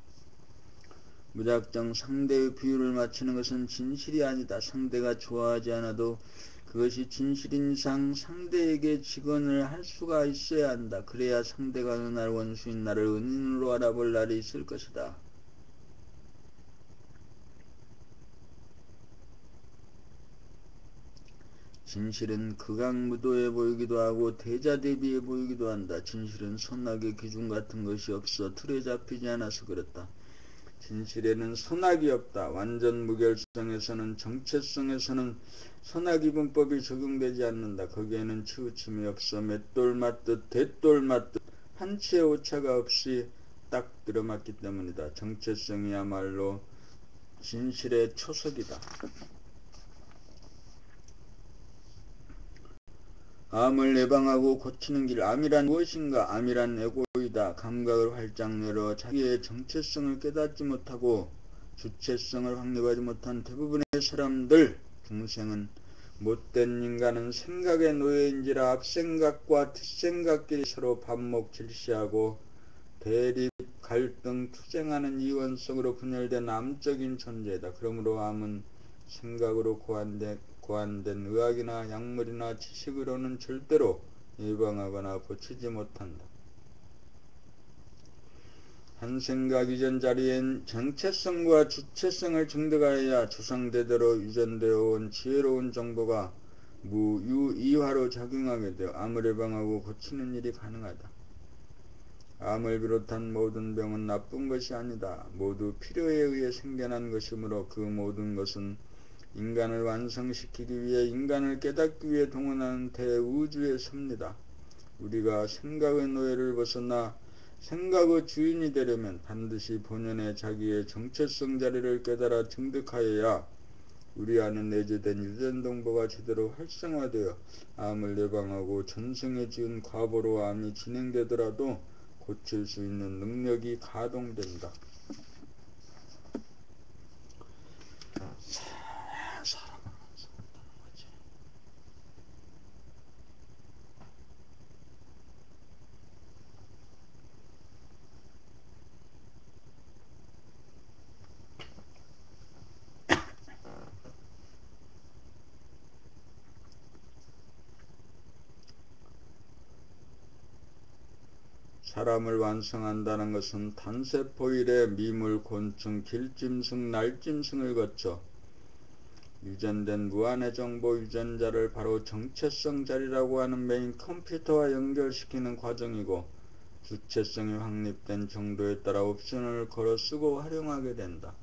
무작정 상대의 비율을 맞추는 것은 진실이 아니다. 상대가 좋아하지 않아도 그것이 진실인 이상 상대에게 직언을 할 수가 있어야 한다. 그래야 상대가 어느 날 원수인 나를 은인으로 알아볼 날이 있을 것이다. 진실은 극악무도해 보이기도 하고 대자대비해 보이기도 한다. 진실은 선악의 기준 같은 것이 없어 틀에 잡히지 않아서 그렇다. 진실에는 선악이 없다. 완전 무결성에서는 정체성에서는 선악이분법이 적용되지 않는다. 거기에는 치우침이 없어 맷돌 맞듯 대돌 맞듯 한 치의 오차가 없이 딱 들어맞기 때문이다. 정체성이야말로 진실의 초석이다. 암을 예방하고 고치는 길. 암이란 무엇인가? 암이란 에고이다. 감각을 활짝 열어 자기의 정체성을 깨닫지 못하고 주체성을 확립하지 못한 대부분의 사람들, 중생은 못된 인간은 생각의 노예인지라 앞생각과 뒷생각끼리 서로 반목질시하고 대립, 갈등, 투쟁하는 이원성으로 분열된 암적인 존재다. 그러므로 암은 생각으로 고안된 의학이나 약물이나 지식으로는 절대로 예방하거나 고치지 못한다. 한 생각 이전 자리엔 정체성과 주체성을 증득하여야 조상대대로 유전되어 온 지혜로운 정보가 무유이화로 작용하게 되어 암을 예방하고 고치는 일이 가능하다. 암을 비롯한 모든 병은 나쁜 것이 아니다. 모두 필요에 의해 생겨난 것이므로 그 모든 것은 인간을 완성시키기 위해 인간을 깨닫기 위해 동원하는 대우주의 섭니다. 우리가 생각의 노예를 벗어나 생각의 주인이 되려면 반드시 본연의 자기의 정체성 자리를 깨달아 증득하여야 우리 안에 내재된 유전동보가 제대로 활성화되어 암을 예방하고 전생에 지은 과보로 암이 진행되더라도 고칠 수 있는 능력이 가동된다. 사람을 완성한다는 것은 단세포 이래 미물, 곤충, 길짐승, 날짐승을 거쳐 유전된 무한의 정보 유전자를 바로 정체성 자리라고 하는 메인 컴퓨터와 연결시키는 과정이고 주체성이 확립된 정도에 따라 옵션을 걸어 쓰고 활용하게 된다.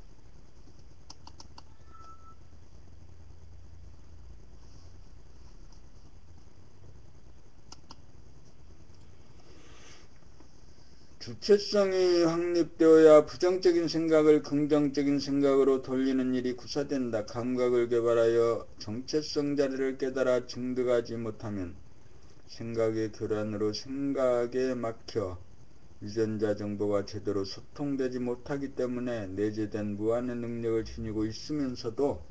주체성이 확립되어야 부정적인 생각을 긍정적인 생각으로 돌리는 일이 구사된다. 감각을 개발하여 정체성 자리를 깨달아 증득하지 못하면 생각의 교란으로 생각에 막혀 유전자 정보가 제대로 소통되지 못하기 때문에 내재된 무한의 능력을 지니고 있으면서도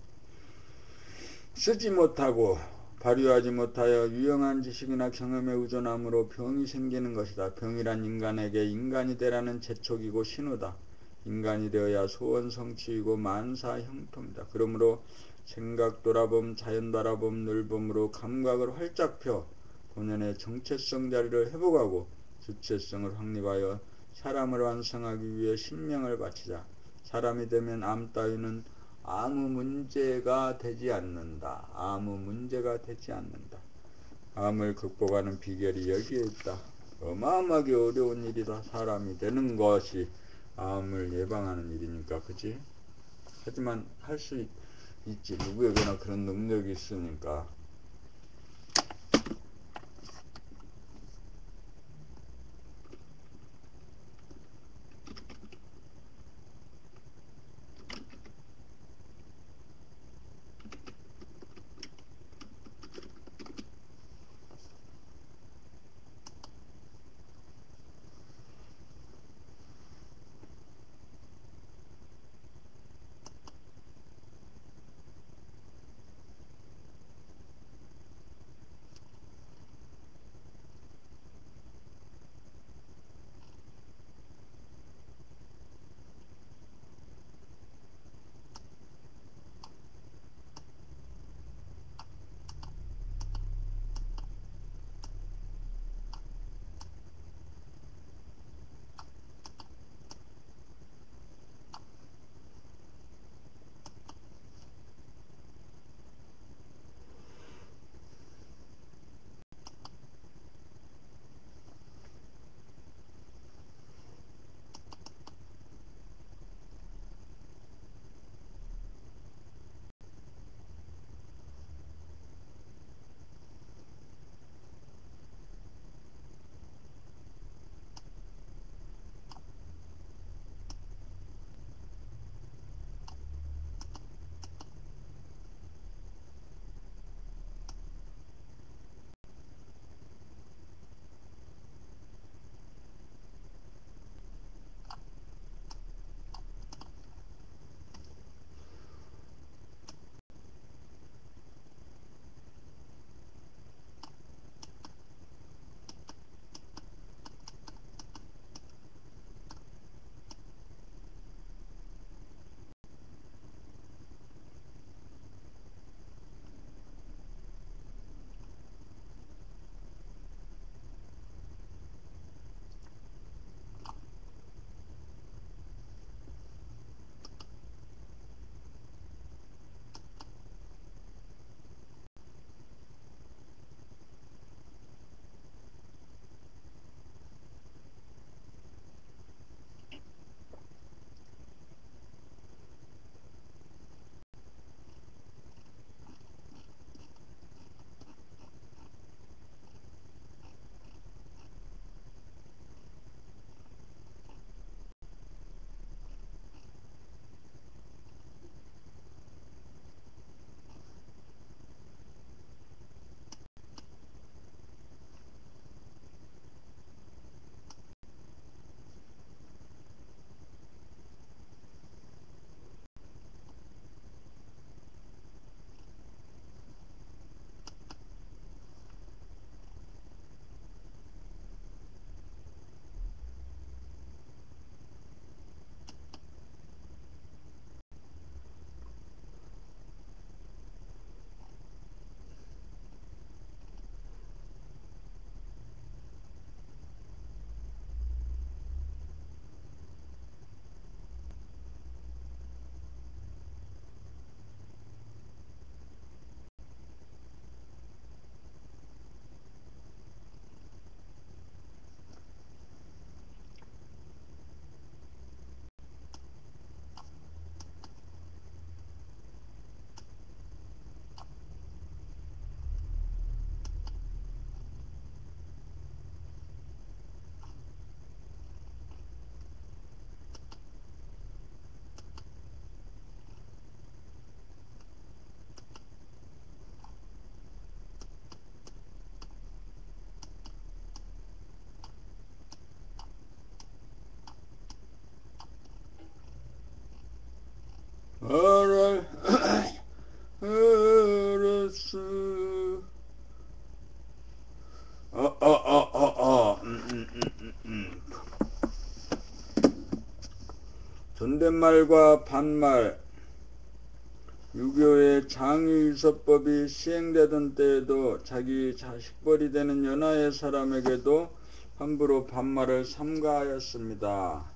쓰지 못하고 발휘하지 못하여 유용한 지식이나 경험에 의존함으로 병이 생기는 것이다. 병이란 인간에게 인간이 되라는 재촉이고 신호다. 인간이 되어야 소원 성취이고 만사 형통이다. 그러므로 생각 돌아봄, 자연 바라봄, 늘봄으로 감각을 활짝 펴 본연의 정체성 자리를 회복하고 주체성을 확립하여 사람을 완성하기 위해 신명을 바치자. 사람이 되면 암 따위는 아무 문제가 되지 않는다. 아무 문제가 되지 않는다. 암을 극복하는 비결이 여기에 있다. 어마어마하게 어려운 일이다. 사람이 되는 것이 암을 예방하는 일이니까, 그치? 하지만 할 수 있지. 누구에게나 그런 능력이 있으니까. 알아, 알았어. 존댓말과 반말. 유교의 장유유서법이 시행되던 때에도 자기 자식벌이 되는 연하의 사람에게도 함부로 반말을 삼가하였습니다.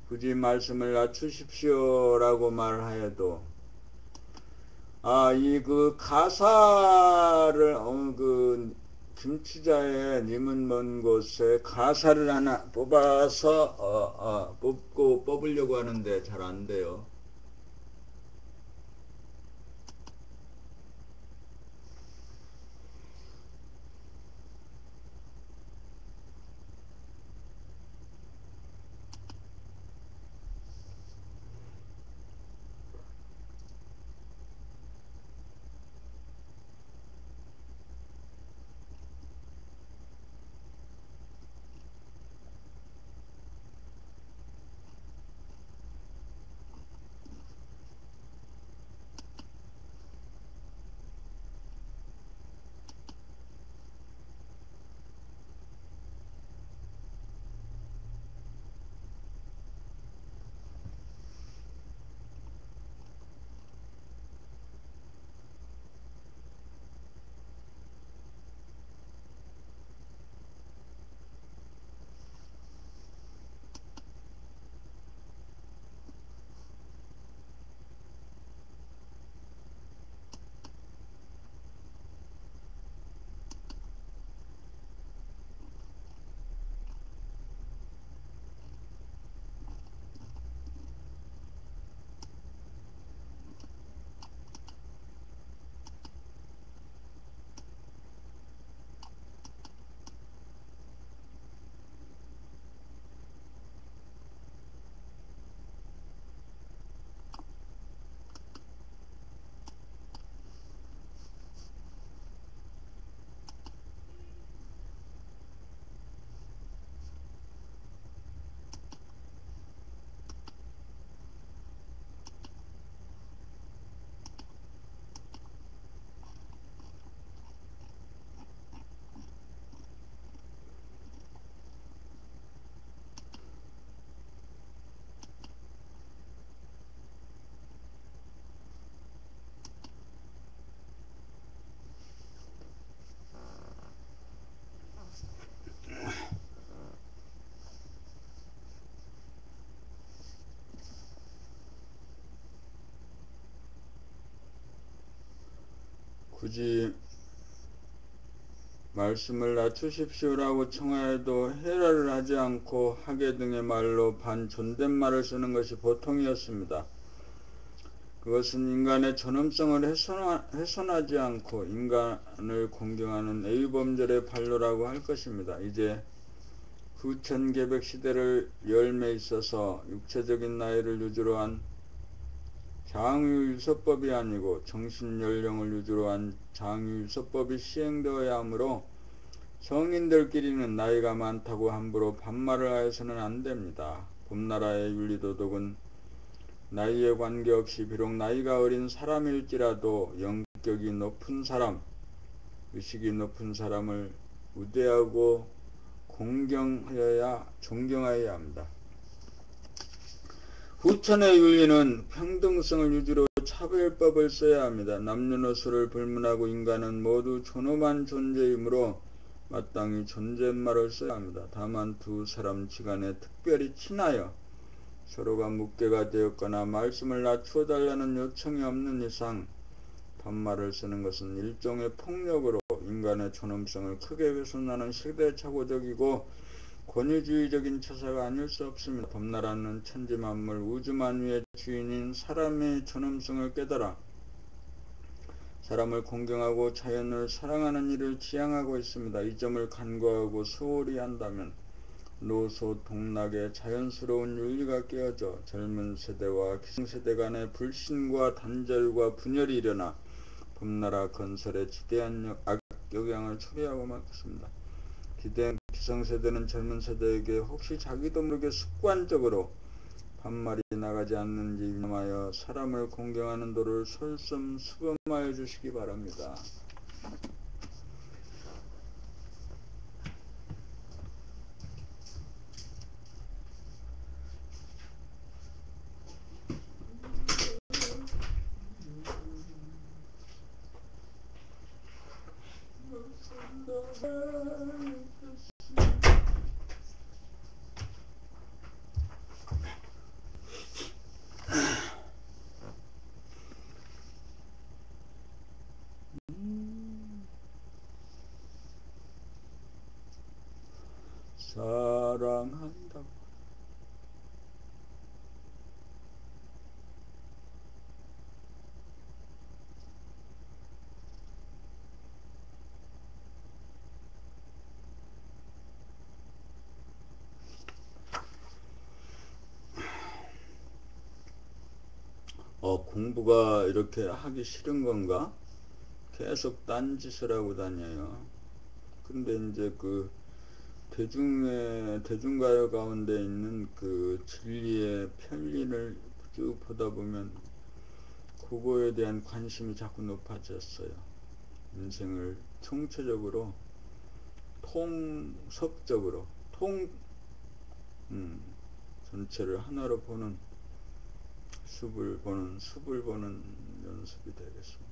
굳이 말씀을 낮추십시오라고 말하여도 이 그 가사를 김치자의 님은 먼 곳에 가사를 하나 뽑아서 뽑으려고 하는데 잘 안 돼요. 굳이 말씀을 낮추십시오라고 청하여도 해라를 하지 않고 하계 등의 말로 반존댓말을 쓰는 것이 보통이었습니다. 그것은 인간의 존엄성을 훼손하지 않고 인간을 공경하는 애유범절의 발로라고 할 것입니다. 이제 후천개백 시대를 열매 있어서 육체적인 나이를 유주로 한 장유유서법이 아니고 정신연령을 유주로 한 장유유서법이 시행되어야 하므로 성인들끼리는 나이가 많다고 함부로 반말을 하여서는 안됩니다. 봄나라의 윤리도덕은 나이에 관계없이 비록 나이가 어린 사람일지라도 영격이 높은 사람, 의식이 높은 사람을 우대하고 존경하여야 합니다. 후천의 윤리는 평등성을 유지로 차별법을 써야 합니다. 남녀노소를 불문하고 인간은 모두 존엄한 존재이므로 마땅히 존댓말을 써야 합니다. 다만 두 사람 지간에 특별히 친하여 서로가 묵계가 되었거나 말씀을 낮추어 달라는 요청이 없는 이상 반말을 쓰는 것은 일종의 폭력으로 인간의 존엄성을 크게 훼손하는 시대착오적이고 권위주의적인 처사가 아닐 수 없습니다. 범나라는 천지만물 우주만유의 주인인 사람의 존엄성을 깨달아 사람을 공경하고 자연을 사랑하는 일을 지향하고 있습니다. 이 점을 간과하고 소홀히 한다면 노소동락의 자연스러운 윤리가 깨어져 젊은 세대와 기성세대 간의 불신과 단절과 분열이 일어나 범나라 건설에 지대한 악영향을 초래하고 말겠습니다. 기성세대는 젊은 세대에게 혹시 자기도 모르게 습관적으로 반말이 나가지 않는지 위념하여 사람을 공경하는 도를 솔선수범하여 주시기 바랍니다. 사랑한다고. 공부가 이렇게 하기 싫은 건가? 계속 딴짓을 하고 다녀요. 근데 이제 그 대중가요 가운데 있는 그 진리의 편리를 쭉 보다 보면 그거에 대한 관심이 자꾸 높아졌어요. 인생을 총체적으로, 통섭적으로, 전체를 하나로 보는 숲을 보는 연습이 되겠습니다.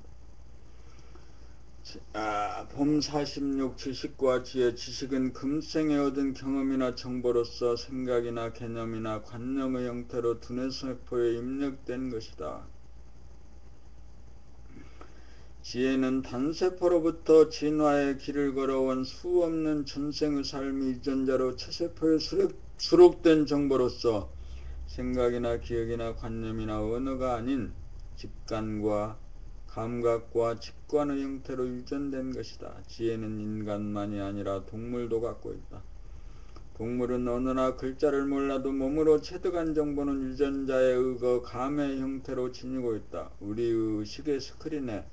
봄 46 지식과 지혜. 지식은 금생에 얻은 경험이나 정보로서 생각이나 개념이나 관념의 형태로 두뇌 세포에 입력된 것이다. 지혜는 단세포로부터 진화의 길을 걸어온 수없는 전생의 삶이 유전자로 체세포에 수록된 정보로서 생각이나 기억이나 관념이나 언어가 아닌 직관과 감각과 직관의 형태로 유전된 것이다. 지혜는 인간만이 아니라 동물도 갖고 있다. 동물은 언어나 글자를 몰라도 몸으로 체득한 정보는 유전자에 의거 감의 형태로 지니고 있다. 우리의 시계 스크린에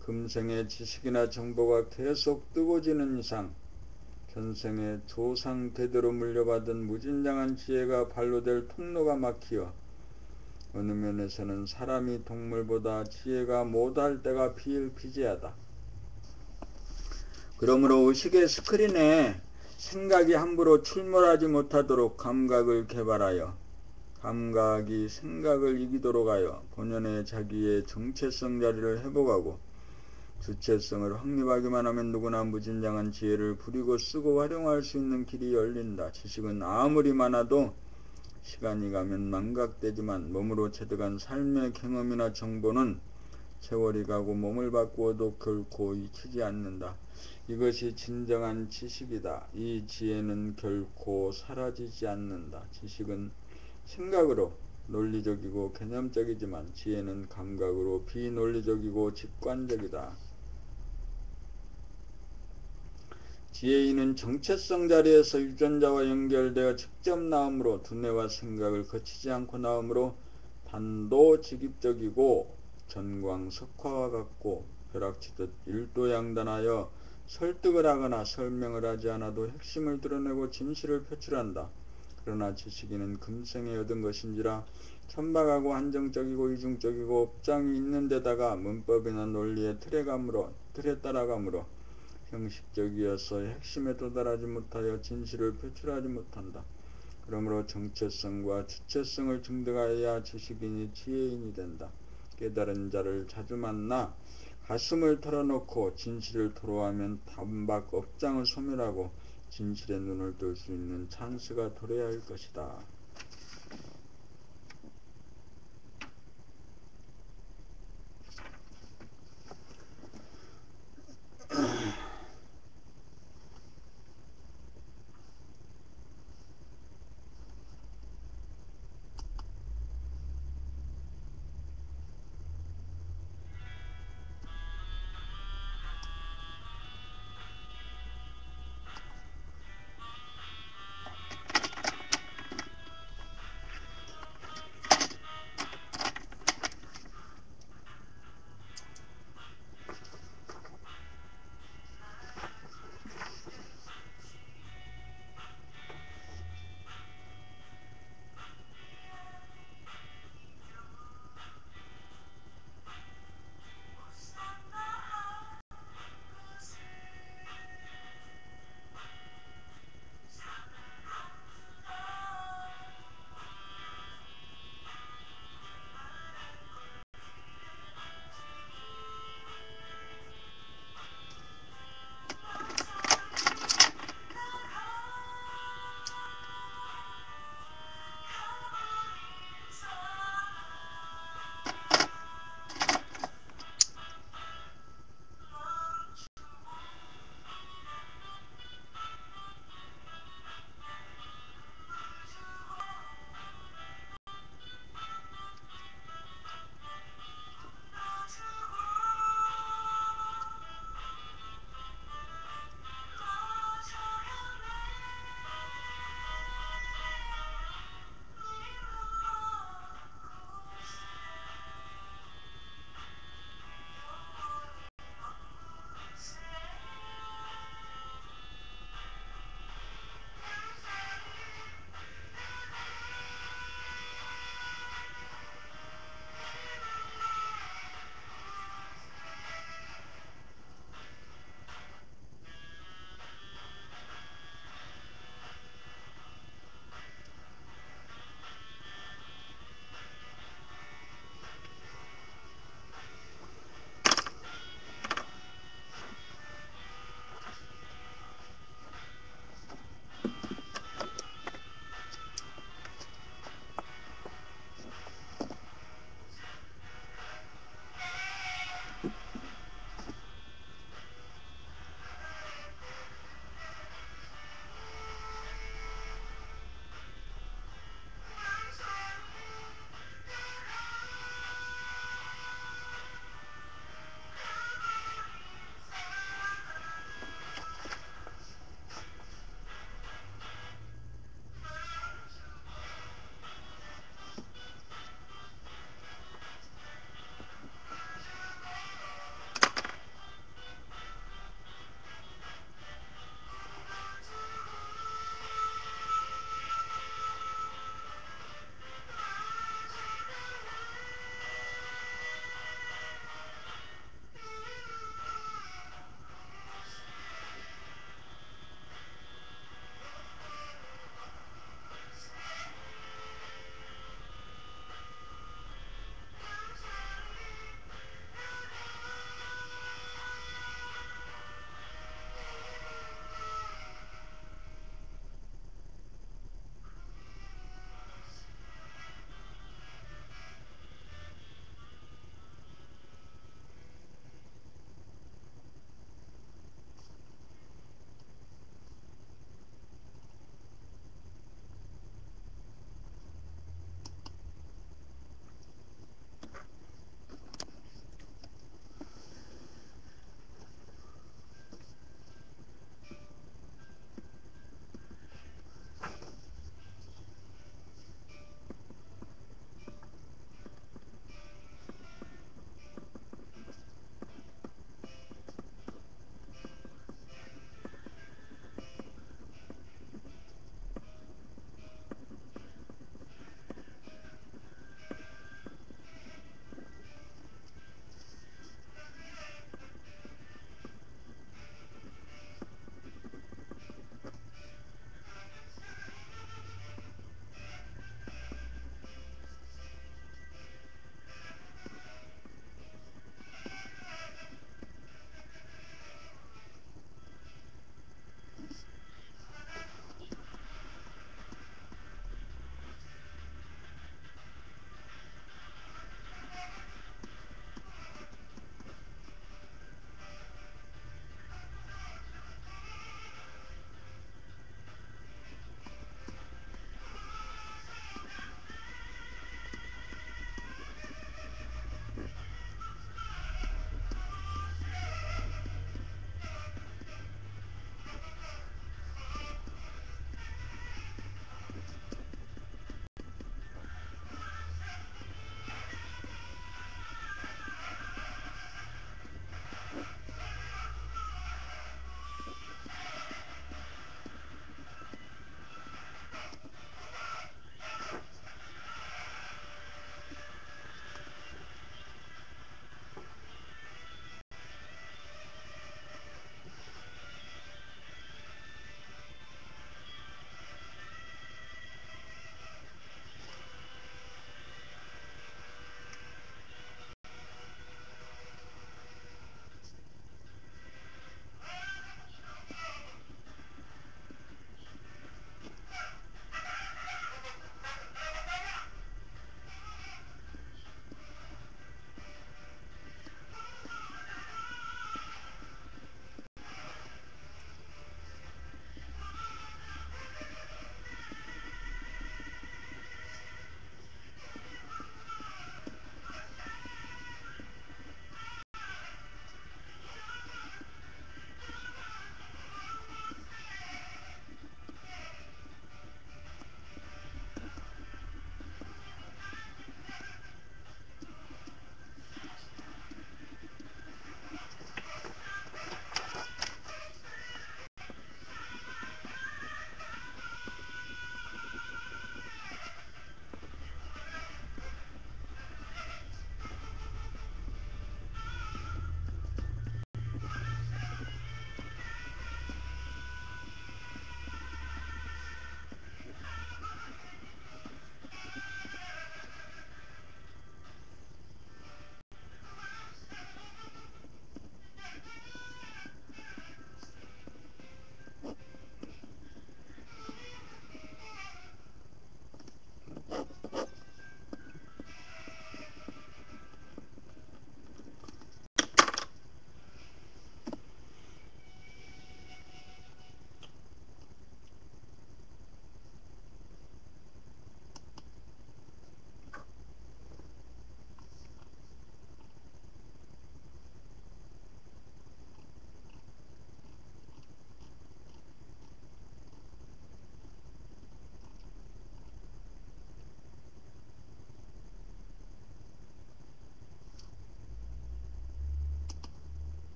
금생의 지식이나 정보가 계속 뜨고지는 이상 현생의 조상 대대로 물려받은 무진장한 지혜가 발로될 통로가 막히어 어느 면에서는 사람이 동물보다 지혜가 못할 때가 비일비재하다. 그러므로 의식의 스크린에 생각이 함부로 출몰하지 못하도록 감각을 개발하여 감각이 생각을 이기도록 하여 본연의 자기의 정체성 자리를 회복하고 주체성을 확립하기만 하면 누구나 무진장한 지혜를 부리고 쓰고 활용할 수 있는 길이 열린다. 지식은 아무리 많아도 시간이 가면 망각되지만 몸으로 체득한 삶의 경험이나 정보는 세월이 가고 몸을 바꾸어도 결코 잊히지 않는다. 이것이 진정한 지식이다. 이 지혜는 결코 사라지지 않는다. 지식은 생각으로 논리적이고 개념적이지만 지혜는 감각으로 비논리적이고 직관적이다. 지혜인은 정체성 자리에서 유전자와 연결되어 직접 나옴으로 두뇌와 생각을 거치지 않고 나옴으로 단도직입적이고 전광석화와 같고 벼락치듯 일도양단하여 설득을 하거나 설명을 하지 않아도 핵심을 드러내고 진실을 표출한다. 그러나 지식인은 금생에 얻은 것인지라 천박하고 한정적이고 이중적이고 업장이 있는 데다가 문법이나 논리의 틀에 따라가므로 형식적이어서 핵심에 도달하지 못하여 진실을 표출하지 못한다. 그러므로 정체성과 주체성을 증득하여야 지식인이 지혜인이 된다. 깨달은 자를 자주 만나 가슴을 털어놓고 진실을 토로하면 단박 업장을 소멸하고 진실의 눈을 뜰 수 있는 찬스가 도래할 것이다.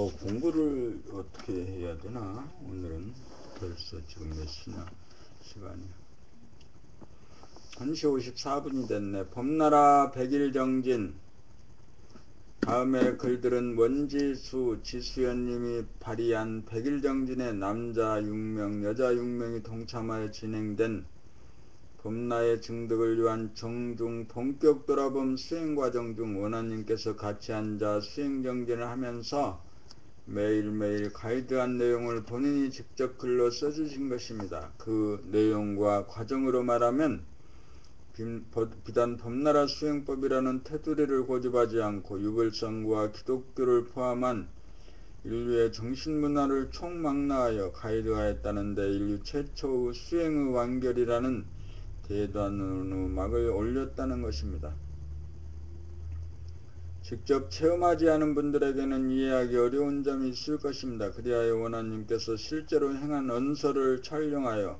공부를 어떻게 해야 되나? 오늘은 벌써 지금 몇 시냐? 시간이 1시 54분이 됐네. 봄나라 백일정진. 다음에 글들은 원지수, 지수연님이 발의한 백일정진의 남자 6명, 여자 6명이 동참하여 진행된 봄나의 증득을 위한 정중 본격 돌아봄 수행과정 중 원하님께서 같이 앉아 수행정진을 하면서 매일매일 가이드한 내용을 본인이 직접 글로 써주신 것입니다. 그 내용과 과정으로 말하면 비단 봄나라 수행법이라는 테두리를 고집하지 않고 유불성과 기독교를 포함한 인류의 정신문화를 총망라하여 가이드하였다는데 인류 최초의 수행의 완결이라는 대단한 막을 올렸다는 것입니다. 직접 체험하지 않은 분들에게는 이해하기 어려운 점이 있을 것입니다. 그리하여 원하님께서 실제로 행한 언서를 촬영하여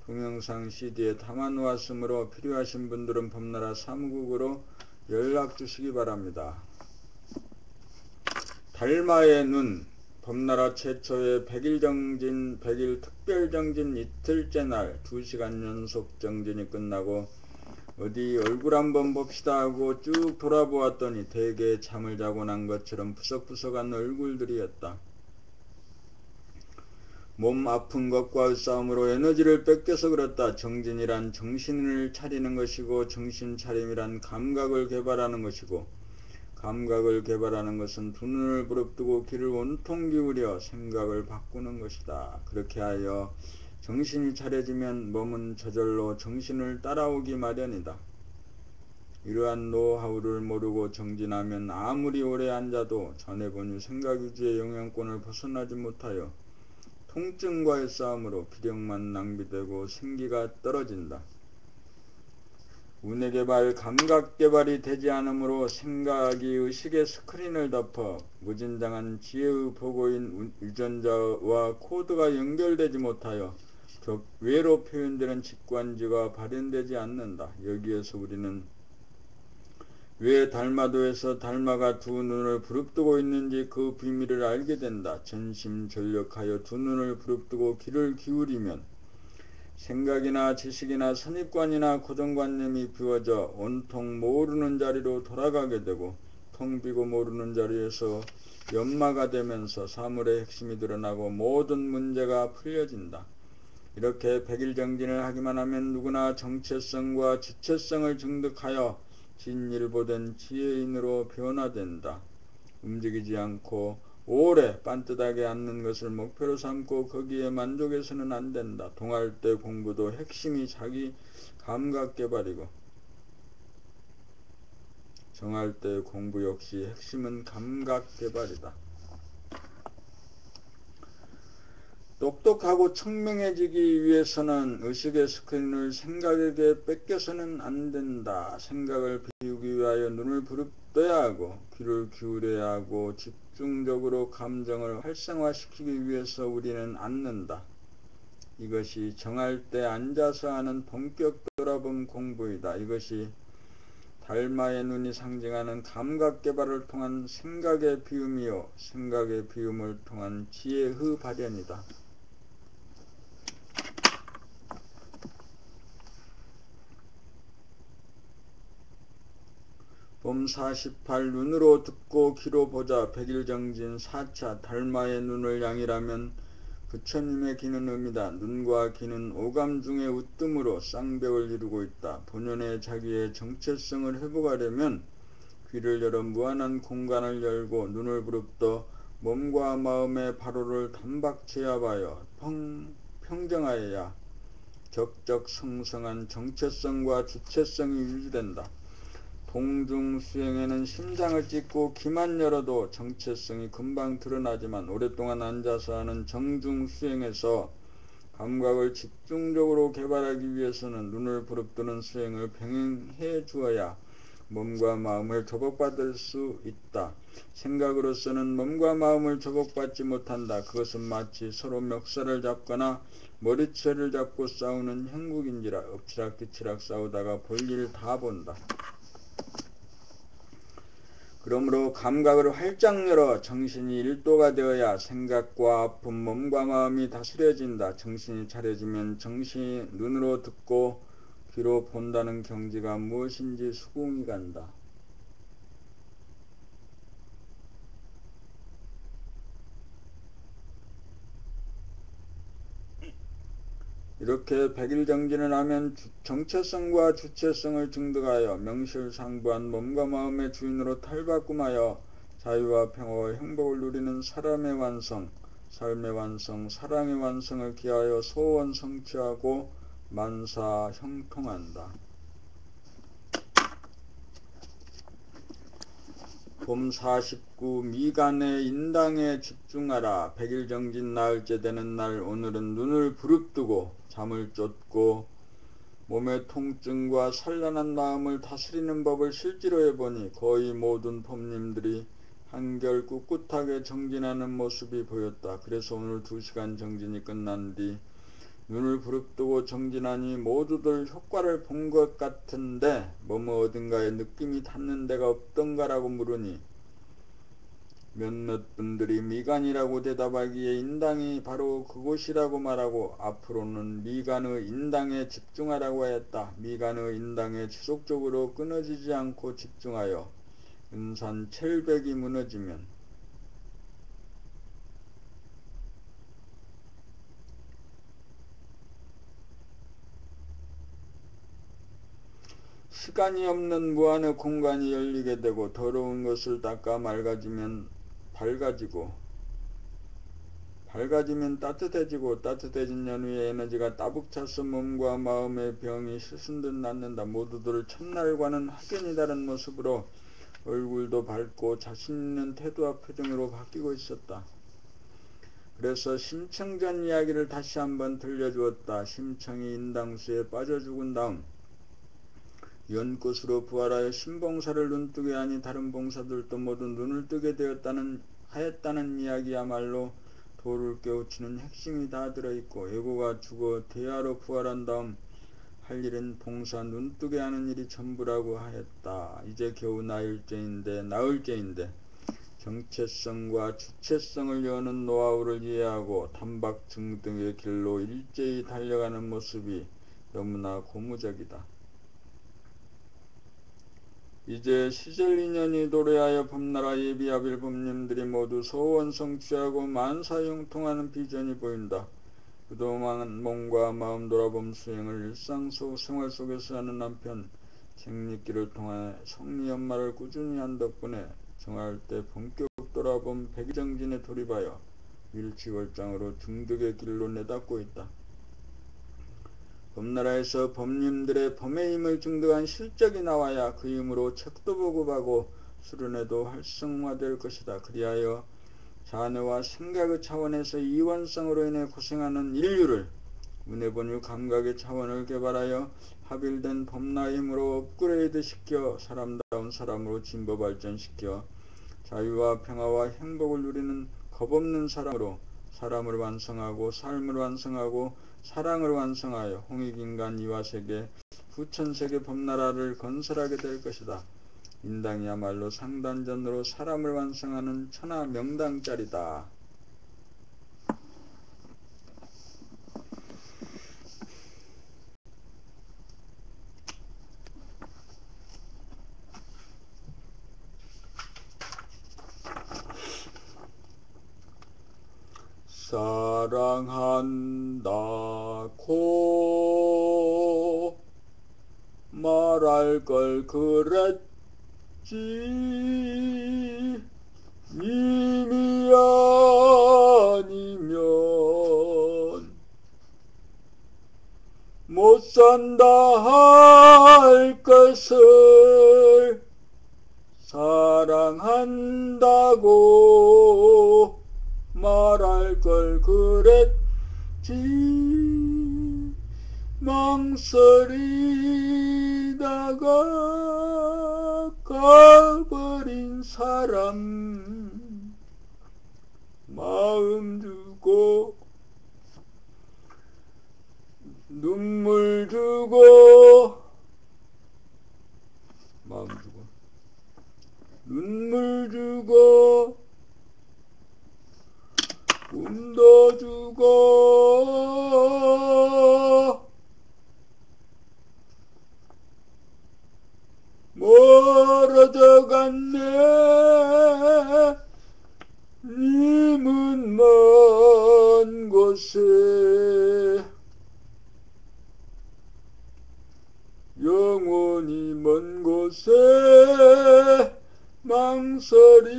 동영상 CD에 담아놓았으므로 필요하신 분들은 봄나라 사무국으로 연락주시기 바랍니다. 달마의 눈. 봄나라 최초의 백일정진, 백일 특별정진 이틀째 날 2시간 연속 정진이 끝나고 어디 얼굴 한번 봅시다 하고 쭉 돌아보았더니 대개 잠을 자고 난 것처럼 푸석푸석한 얼굴들이었다. 몸 아픈 것과의 싸움으로 에너지를 뺏겨서 그렇다. 정진이란 정신을 차리는 것이고 정신차림이란 감각을 개발하는 것이고 감각을 개발하는 것은 두 눈을 부릅뜨고 귀를 온통 기울여 생각을 바꾸는 것이다. 그렇게 하여 정신이 차려지면 몸은 저절로 정신을 따라오기 마련이다. 이러한 노하우를 모르고 정진하면 아무리 오래 앉아도 전에 본 생각유지의 영향권을 벗어나지 못하여 통증과의 싸움으로 기력만 낭비되고 생기가 떨어진다. 운해개발, 감각개발이 되지 않으므로 생각이 의식의 스크린을 덮어 무진장한 지혜의 보고인 유전자와 코드가 연결되지 못하여 외로 표현되는 직관지가 발현되지 않는다. 여기에서 우리는 왜 달마도에서 달마가 두 눈을 부릅뜨고 있는지 그 비밀을 알게 된다. 전심전력하여 두 눈을 부릅뜨고 귀를 기울이면 생각이나 지식이나 선입관이나 고정관념이 비워져 온통 모르는 자리로 돌아가게 되고 텅 비고 모르는 자리에서 연마가 되면서 사물의 핵심이 드러나고 모든 문제가 풀려진다. 이렇게 백일정진을 하기만 하면 누구나 정체성과 주체성을 증득하여 진일보된 지혜인으로 변화된다. 움직이지 않고 오래 빤듯하게 앉는 것을 목표로 삼고 거기에 만족해서는 안 된다. 동할 때 공부도 핵심이 자기 감각개발이고 정할 때 공부 역시 핵심은 감각개발이다. 똑똑하고 청명해지기 위해서는 의식의 스크린을 생각에게 뺏겨서는 안 된다. 생각을 비우기 위하여 눈을 부릅떠야 하고 귀를 기울여야 하고 집중적으로 감정을 활성화시키기 위해서 우리는 앉는다. 이것이 정할 때 앉아서 하는 본격 돌아봄 공부이다. 이것이 달마의 눈이 상징하는 감각개발을 통한 생각의 비움이요 생각의 비움을 통한 지혜의 발현이다. 봄 48 눈으로 듣고 귀로 보자. 백일정진 4차 달마의 눈을 양이라면 부처님의 귀는 의미다. 눈과 귀는 오감 중의 으뜸으로 쌍벽을 이루고 있다. 본연의 자기의 정체성을 회복하려면 귀를 열어 무한한 공간을 열고 눈을 부릅떠 몸과 마음의 바로를 단박 제압하여 평정하여야 적적성성한 정체성과 주체성이 유지된다. 동중수행에는 심장을 찢고 귀만 열어도 정체성이 금방 드러나지만 오랫동안 앉아서 하는 정중수행에서 감각을 집중적으로 개발하기 위해서는 눈을 부릅뜨는 수행을 병행해 주어야 몸과 마음을 조복받을 수 있다. 생각으로서는 몸과 마음을 조복받지 못한다. 그것은 마치 서로 멱살을 잡거나 머리채를 잡고 싸우는 형국인지라 엎치락뒤치락 싸우다가 볼일 다 본다. 그러므로 감각을 활짝 열어 정신이 일도가 되어야 생각과 아픈 몸과 마음이 다스려진다. 정신이 차려지면 정신이 눈으로 듣고 귀로 본다는 경지가 무엇인지 수긍이 간다. 이렇게 백일정진을 하면 정체성과 주체성을 증득하여 명실상부한 몸과 마음의 주인으로 탈바꿈하여 자유와 평화와 행복을 누리는 사람의 완성, 삶의 완성, 사랑의 완성을 기하여 소원 성취하고 만사 형통한다. 봄 49 미간의 인당에 집중하라. 백일정진 나흘째 되는 날 오늘은 눈을 부릅뜨고 잠을 쫓고 몸의 통증과 산란한 마음을 다스리는 법을 실제로 해보니 거의 모든 법님들이 한결 꿋꿋하게 정진하는 모습이 보였다. 그래서 오늘 2시간 정진이 끝난 뒤 눈을 부릅뜨고 정진하니 모두들 효과를 본 것 같은데 뭐뭐 어딘가에 느낌이 닿는 데가 없던가라고 물으니 몇몇 분들이 미간이라고 대답하기에 인당이 바로 그곳이라고 말하고 앞으로는 미간의 인당에 집중하라고 했다. 미간의 인당에 지속적으로 끊어지지 않고 집중하여 은산 첼백이 무너지면 시간이 없는 무한의 공간이 열리게 되고 더러운 것을 닦아 밝아지면 따뜻해지고 따뜻해진 연후에 에너지가 따북 차서 몸과 마음의 병이 스승 듯 낫는다. 모두들 첫날과는 확연히 다른 모습으로 얼굴도 밝고 자신있는 태도와 표정으로 바뀌고 있었다. 그래서 심청전 이야기를 다시 한번 들려주었다. 심청이 인당수에 빠져 죽은 다음 연꽃으로 부활하여 신봉사를 눈뜨게 하니 다른 봉사들도 모두 눈을 뜨게 하였다는 이야기야말로 도를 깨우치는 핵심이 다 들어있고 예고가 죽어 대하로 부활한 다음 할 일은 봉사 눈뜨게 하는 일이 전부라고 하였다. 이제 겨우 나흘째인데 정체성과 주체성을 여는 노하우를 이해하고 단박증 등의 길로 일제히 달려가는 모습이 너무나 고무적이다. 이제 시절인연이 도래하여 범나라 예비하빌 법님들이 모두 소원 성취하고 만사형통하는 비전이 보인다. 그동안 몸과 마음 돌아봄 수행을 일상생활 속에서 하는 한편 생리길을 통해 성리연마를 꾸준히 한 덕분에 정할 때 본격 돌아봄 백일정진에 돌입하여 일취월장으로 중득의 길로 내닫고 있다. 범나라에서 법님들의 범의 힘을 증득한 실적이 나와야 그 힘으로 책도 보급하고 수련회도 활성화될 것이다. 그리하여 자뇌와 생각의 차원에서 이원성으로 인해 고생하는 인류를 은혜본유 감각의 차원을 개발하여 합일된 범나의 힘으로 업그레이드 시켜 사람다운 사람으로 진보 발전시켜 자유와 평화와 행복을 누리는 겁없는 사람으로 사람을 완성하고 삶을 완성하고 사랑을 완성하여 홍익인간 이화세계 후천세계 범나라를 건설하게 될 것이다. 인당이야말로 상단전으로 사람을 완성하는 천하 명당짜리다. 사랑한다고 말할 걸 그랬지 이미 아니면 못 산다 할 것을 사랑한다고 말할 걸 그랬지 망설이다가 가버린 사람 마음 주고 눈물 주고 눈물 영원히 먼 곳에 망설이다가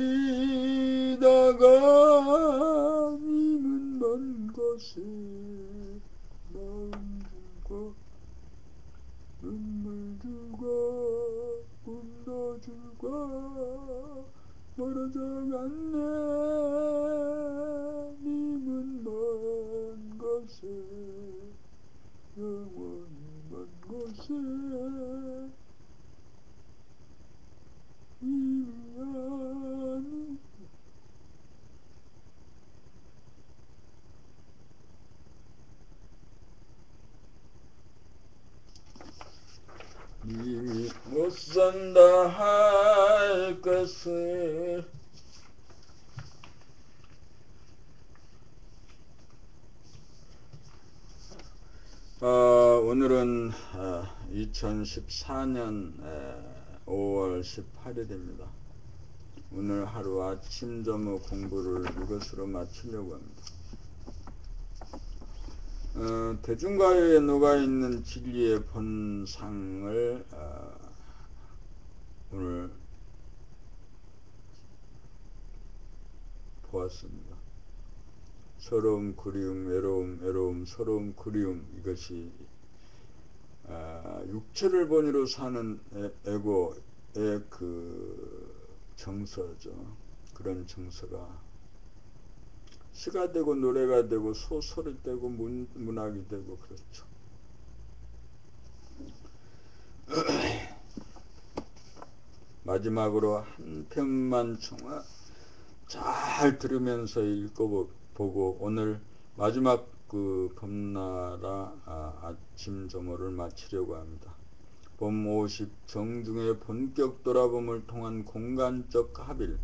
님은 먼 곳에 마음 줄과 눈물 줄과 꿈도 줄과 멀어져 갔네. 님은 먼 곳에 영원히 먼 곳에 이미 아니 이미 못 산다 할 것을 오늘은 2014년 5월 18일입니다. 오늘 하루 아침 점호 공부를 이것으로 마치려고 합니다. 대중가요에 녹아있는 진리의 본상을 오늘 보았습니다. 서러움, 그리움, 외로움, 서러움, 그리움, 이것이 육체를 본위로 사는 에고의 그 정서죠. 그런 정서가 시가 되고 노래가 되고 소설이 되고 문학이 되고 그렇죠. 마지막으로 한 편만 잘 들으면서 읽어보고 오늘 마지막 그 범나라 아침 점호를 마치려고 합니다. 봄 50 정중의 본격 돌아봄을 통한 공간적 합일.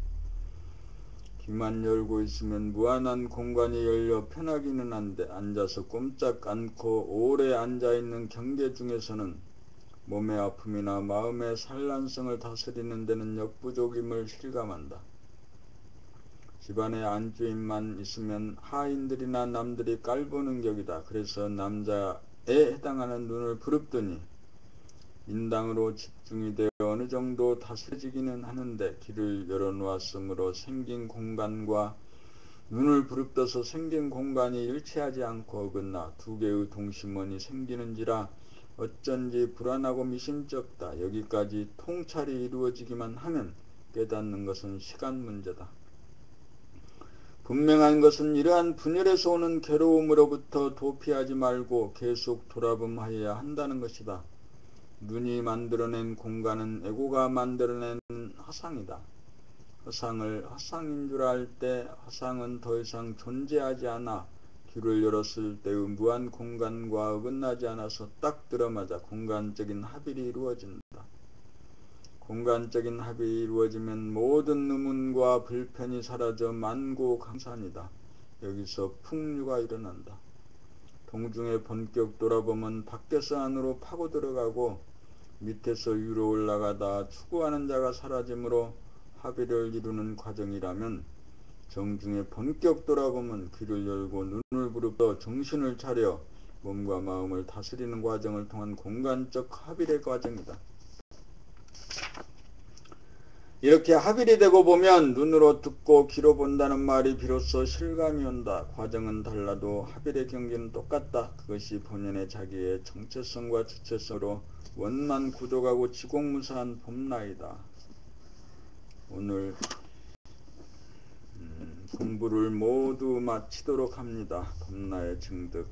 귀만 열고 있으면 무한한 공간이 열려 편하기는 한데 앉아서 꼼짝 않고 오래 앉아있는 경계 중에서는 몸의 아픔이나 마음의 산란성을 다스리는 데는 역부족임을 실감한다. 집안에 안주인만 있으면 하인들이나 남들이 깔보는 격이다. 그래서 남자에 해당하는 눈을 부릅더니 인당으로 집중이 되어 어느 정도 다스려지기는 하는데 길을 열어놓았으므로 생긴 공간과 눈을 부릅떠서 생긴 공간이 일치하지 않고 어긋나 두 개의 동심원이 생기는지라 어쩐지 불안하고 미심쩍다. 여기까지 통찰이 이루어지기만 하면 깨닫는 것은 시간 문제다. 분명한 것은 이러한 분열에서 오는 괴로움으로부터 도피하지 말고 계속 돌아봄하여야 한다는 것이다. 눈이 만들어낸 공간은 에고가 만들어낸 허상이다. 허상을 허상인 줄 알 때 허상은 더 이상 존재하지 않아 귀를 열었을 때의 무한 공간과 어긋나지 않아서 딱 들어맞아 공간적인 합일이 이루어진다. 공간적인 합이 이루어지면 모든 의문과 불편이 사라져 만고강산이다. 여기서 풍류가 일어난다. 동중의 본격 돌아보면 밖에서 안으로 파고 들어가고 밑에서 위로 올라가다 추구하는 자가 사라지므로 합의를 이루는 과정이라면 정중의 본격 돌아보면 귀를 열고 눈을 부릅떠 정신을 차려 몸과 마음을 다스리는 과정을 통한 공간적 합일의 과정이다. 이렇게 합일이 되고 보면 눈으로 듣고 귀로 본다는 말이 비로소 실감이 온다. 과정은 달라도 합일의 경계는 똑같다. 그것이 본연의 자기의 정체성과 주체성으로 원만 구족하고 지공무사한 봄나이다. 오늘 공부를 모두 마치도록 합니다. 봄나의 증득